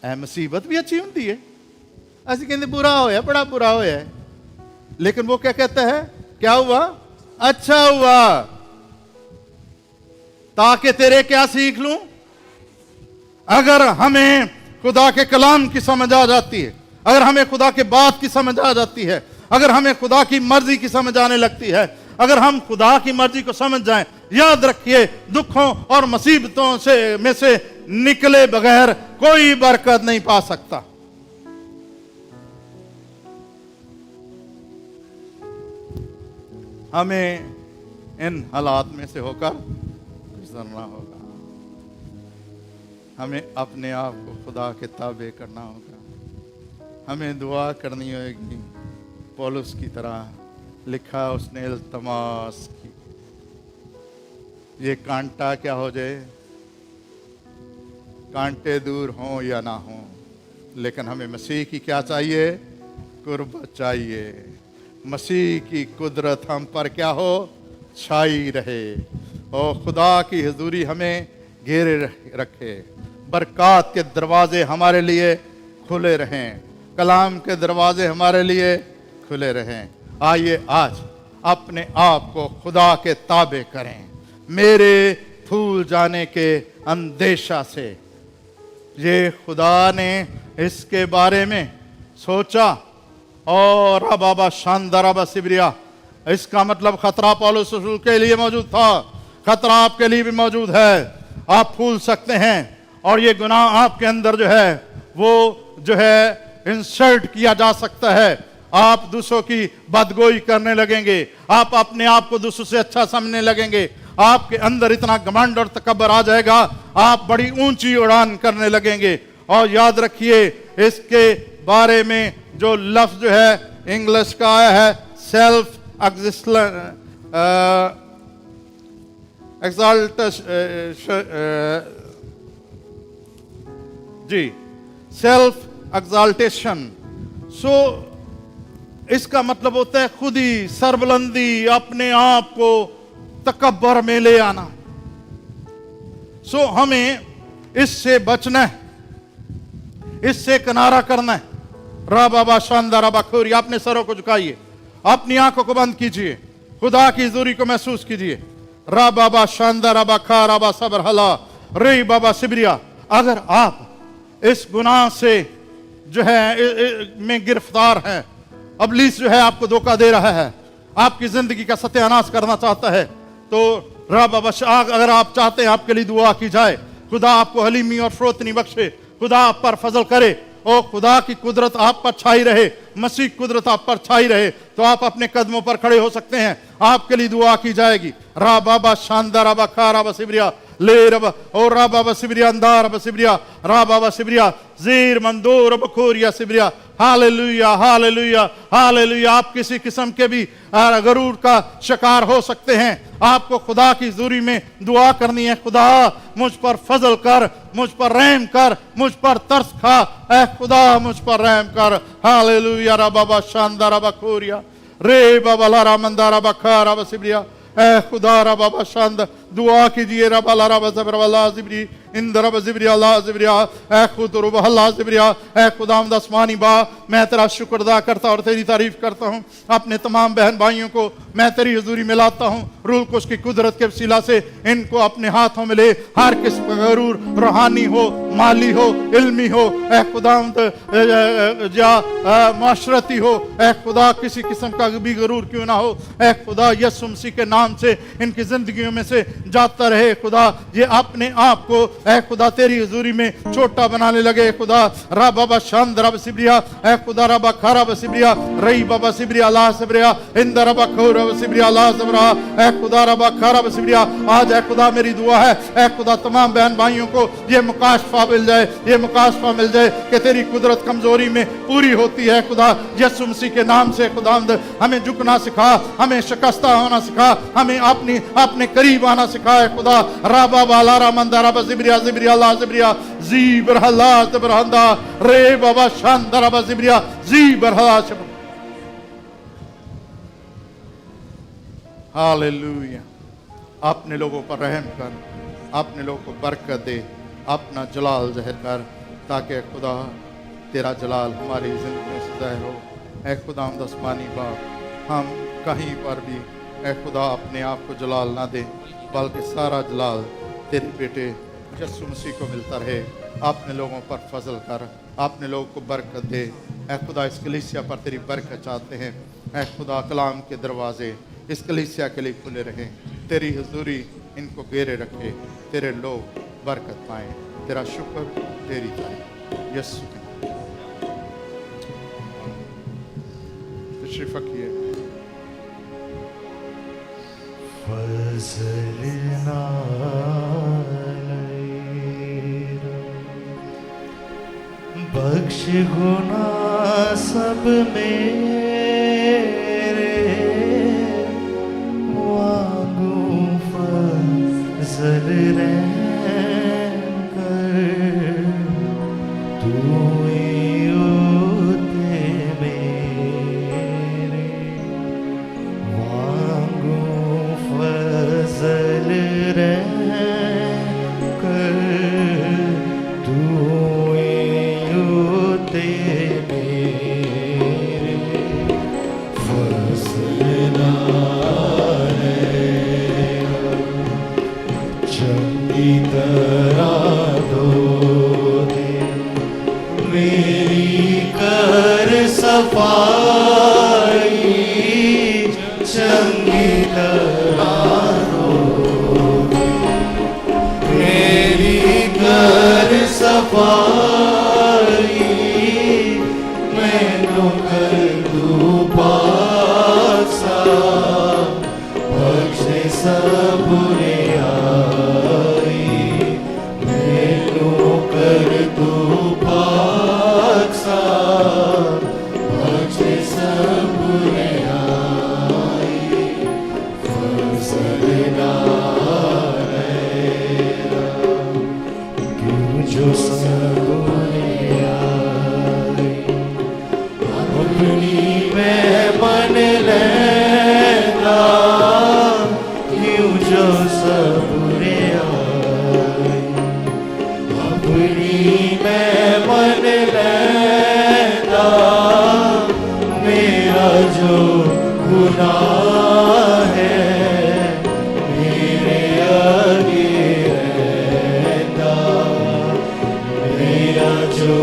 ऐ मुसीबत भी अच्छी होती है। ऐसे कहते बुरा होया, बड़ा बुरा होया है। लेकिन वो क्या कहता है, क्या हुआ? अच्छा हुआ, ताकि तेरे क्या सीख लूं। अगर हमें खुदा के कलाम की समझ आ जाती है, अगर हमें खुदा के बात की समझ आ जाती है, अगर हमें खुदा की मर्जी की समझ आने लगती है, अगर हम खुदा की मर्जी को समझ जाएं, याद रखिए दुखों और मुसीबतों में से निकले बगैर कोई बरकत नहीं पा सकता। हमें इन हालात में से होकर गुजरना होगा। हमें अपने आप को खुदा के ताबे करना होगा। हमें दुआ करनी होगी। पौलुस की तरह लिखा उसने इल्तमास की, ये कांटा क्या हो जाए, कांटे दूर हों या ना हों, लेकिन हमें मसीह की क्या चाहिए, कुर्बत चाहिए। मसीह की कुदरत हम पर क्या हो, छाई रहे। और खुदा की हुजूरी हमें घेरे रखे। बरक़ात के दरवाजे हमारे लिए खुले रहें, कलाम के दरवाजे हमारे लिए खुले रहें। आइए आज अपने आप को खुदा के ताबे करें। मेरे भूल जाने के अंदेशा से, ये खुदा ने इसके बारे में सोचा और बाबा शानदार सिबरिया, इसका मतलब खतरा पौलुस रसूल के लिए मौजूद था, खतरा आपके लिए भी मौजूद है। आप भूल सकते हैं और ये गुनाह आपके अंदर जो है वो जो है इंसर्ट किया जा सकता है। आप दूसरों की बदगोई करने लगेंगे, आप अपने आप को दूसरों से अच्छा समझने लगेंगे, आपके अंदर इतना घमंड और तकब्बर आ जाएगा, आप बड़ी ऊंची उड़ान करने लगेंगे। और याद रखिए इसके बारे में जो लफ्ज जो है इंग्लिश का आया है, सेल्फ जी, सेल्फ एक्साल्टेशन। सो इसका मतलब होता है खुद ही सरबुलंदी, अपने आप को तकब्बर में ले आना। सो हमें इससे बचना है, इससे किनारा करना है। रा बाबा शानदार बखोरी, अपने सरों को झुकाइए, अपनी आंखों को बंद कीजिए, खुदा की हुजूरी को महसूस कीजिए। रा बाबा शानदार बखा राबा सबर हला रे बाबा सिबरिया। अगर आप इस गुनाह से जो है में गिरफ्तार हैं, अबलीस जो है आपको धोखा दे रहा है, आपकी जिंदगी का सत्यानाश करना चाहता है, तो रब अगर आप चाहते हैं आपके लिए दुआ की जाए, खुदा आपको हलीमी और फरोतनी बख्शे, खुदा आप पर फजल करे और खुदा की कुदरत आप पर छाई रहे, मसीह कुदरत आप पर छाई रहे, तो आप अपने कदमों पर खड़े हो सकते हैं। आपके लिए दुआ की जाएगी। रा बाबा शानदार रबा खा रबा सिबरिया ले रब और रा बाबा सिबरिया अंदार रबा सिबरिया रा बाबा सिबरिया जीर मंदोर बखोरिया सिबरिया। Hallelujah hallelujah hallelujah. आप किसी किस्म के भी गरूर का शिकार हो सकते हैं। आपको खुदा की हुजूरी में दुआ करनी है, खुदा मुझ पर फजल कर, मुझ पर रहम कर, मुझ पर तरस खा, ऐ खुदा मुझ पर रहम कर। हालेलुया। रा बाबा शानदार बखोरिया रे बाबा लारा मंदारा बखा रबा सिबरिया। ऐ खुदा रा बाबा शानदार दुआ कीजिए। रबा ला रबा ज़बर वला ज़िबरी इंदर रब ज़िबरिया ला ज़िबरिया। ऐ खुद रुब हल्ला ज़िबरिया। ऐ खुदावंद आसमानी बा, मैं तेरा शुक्र अदा करता और तेरी तारीफ करता हूँ। अपने तमाम बहन भाइयों को मैं तेरी हुजूरी में लाता हूँ। रूह को उसकी कुदरत के वसीला से इनको अपने हाथों में ले। हर किस्म का गरूर, रूहानी हो, माली हो, इल्मी हो, ऐ खुदावंद या माशरती हो, ऐ खुदा किसी किस्म का भी गरूर क्यों ना हो, ऐ खुदा यीशु मसीह के नाम से इनकी जिंदगियों में से जाता रहे खुदा, ये अपने आप को ऐ खुदा तेरी हुजूरी में छोटा बनाने लगे खुदा। रा बाबा शांद रब सिब्रिया, ऐ खुदा रबा खारा बसिब्रिया, रही बाबा सिब्रिया ला सिब्रिया, इंद रबा खौरा सिब्रिया ला सबरा, ऐ खुदा रबा खारा बसिब्रिया। आज ऐ खुदा मेरी दुआ है ऐ खुदा तमाम बहन भाइयों को ये मुकाशफा मिल जाए, ये मुकाशफा मिल जाए कि तेरी कुदरत कमजोरी में पूरी होती है खुदा। यीशु मसीह के नाम से खुदावंद हमें झुकना सिखा, हमें शिकस्ता होना सिखा, हमें अपने करीब आना सिखाए खुदा। राबा वाला रामंदा रबा जिब्रिया जिब्रिया ला जिब्रिया जी बरहला तबरहंदा रे बाबा शांदा रबा जिब्रिया जी बरहला। हालेलुया। अपने लोगों पर रहम कर, अपने लोगों को बरकत दे, अपना जलाल ज़ाहिर कर, ताकि खुदा तेरा जलाल हमारी ज़िंदगी से ज़ाहिर हो। ऐ खुदा आसमानी बाप, हम कहीं पर भी ऐ खुदा अपने आप को जलाल ना दे, बल्कि सारा जलाल तेरे बेटे यीशु मसीह को मिलता रहे। अपने लोगों पर फजल कर, अपने लोगों को बरकत दे। ऐ खुदा इस कलीसिया पर तेरी बरकत चाहते हैं। ऐ खुदा कलाम के दरवाजे इस कलीसिया के लिए खुले रहें, तेरी हुजूरी इनको घेरे रखे, तेरे लोग बरकत पाएं। तेरा शुक्र, तेरी तारीफ यीशु के नाम। तशरीफ रखिए। बख्श गुना सब मेरे, मांगू फजल रहम कर, तू होते मेरे, मांगू फजल रहम कर, तू होते मेरे, फसल ना चंगी तरह दो दे, मेरी कर सफाई, चंगी तरह दो दे, मेरी कर सफाई, मैनू कर दू पाक साफ, बख्शे सब बुराई, मैनू कर दू पाक साफ, बख्शे सब बुराई, फजल ना रहेगा, क्यों जो सब बुराई, अपनी मैं मन लेना, क्यों जो सब बुराई, अपनी मैं मन लेना, मेरा जो गुनाह है मेरे आगे रहता, मेरा जो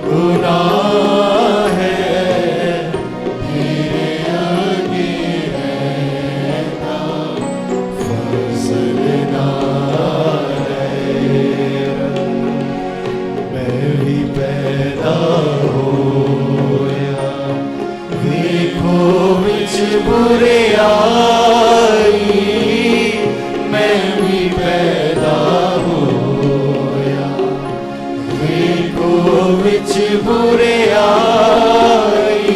गुनाह है मेरे आगे रहता, फजल ना रहेगा, मैं भी पैदा होया, देखो विच बुरे आई, मैं भी पैदा होया, देखो विच बुरे आई,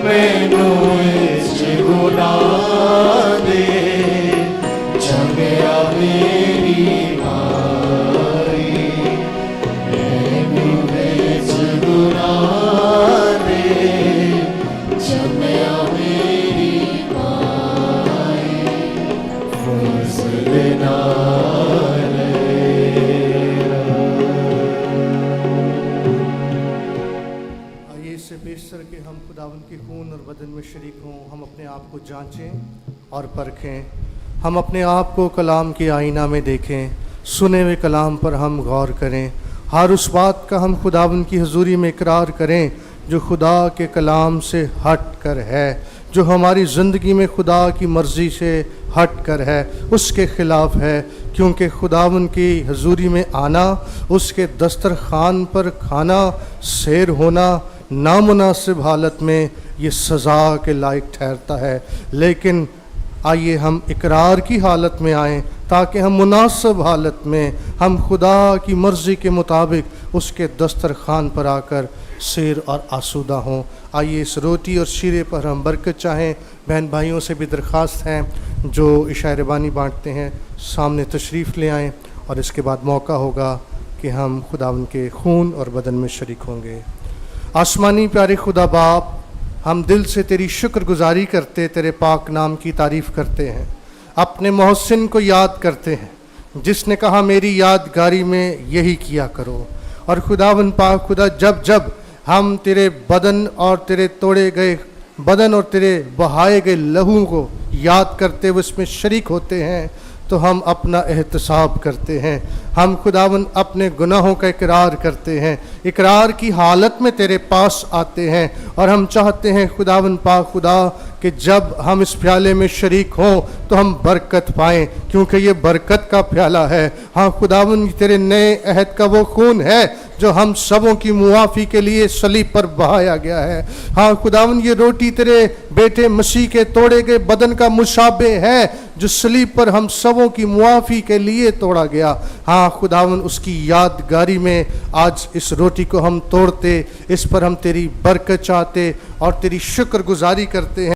मैनू इस गुनाह दे, चंगिया मेरी माई, मैं भी इस गुनाह दे, चंगिया मेरी माई, फजल ना आइए इससे बेशतर के हम खुदावंद के खून और बदन में शरीक हों, हम अपने आप को जांचें और परखें, हम अपने आप को कलाम के आईना में देखें, सुने हुए कलाम पर हम गौर करें, हर उस बात का हम खुदावंद की हुजूरी में इकरार करें जो खुदा के कलाम से हट कर है, जो हमारी ज़िंदगी में खुदा की मर्ज़ी से हट कर है, उसके खिलाफ है। क्योंकि खुदावन की हजूरी में आना, उसके दस्तरखान पर खाना, सैर होना नामुनासिब हालत में ये सज़ा के लायक ठहरता है। लेकिन आइए हम इकरार की हालत में आएँ ताकि हम मुनासिब हालत में हम खुदा की मर्ज़ी के मुताबिक उसके दस्तरखान पर आकर सैर और आसूदा हों। आइए इस रोटी और शीरे पर हम बरकत चाहें। बहन भाइयों से भी दरख्वास्त हैं जो इशाए रबानी बांटते हैं, सामने तशरीफ़ ले आएँ और इसके बाद मौका होगा कि हम खुदावन के खून और बदन में शरीक होंगे। आसमानी प्यारे खुदा बाप, हम दिल से तेरी शुक्रगुजारी करते, तेरे पाक नाम की तारीफ़ करते हैं, अपने मोहसिन को याद करते हैं जिसने कहा मेरी यादगारी में यही किया करो। और खुदावन पाक खुदा, जब जब हम तेरे बदन और तेरे तोड़े गए बदन और तेरे बहाए गए लहू को याद करते हुए इसमें शरीक होते हैं तो हम अपना एहतसाब करते हैं। हम खुदावन अपने गुनाहों का इकरार करते हैं, इकरार की हालत में तेरे पास आते हैं और हम चाहते हैं खुदावन पाक खुदा कि जब हम इस प्याले में शरीक हों तो हम बरकत पाएँ, क्योंकि ये बरकत का प्याला है। हाँ खुदावन, तेरे नए अहद का वो खून है जो हम सबों की मुआफ़ी के लिए सलीब पर बहाया गया है। हाँ खुदावन, ये रोटी तेरे बेटे मसीह के तोड़े गए बदन का मुशाबे है जो सलीब पर हम सबों की मुआफ़ी के लिए तोड़ा गया। हाँ खुदावन, उसकी यादगारी में आज इस रोटी को हम तोड़ते, इस पर हम तेरी बरकत चाहते और तेरी शुक्रगुजारी करते हैं।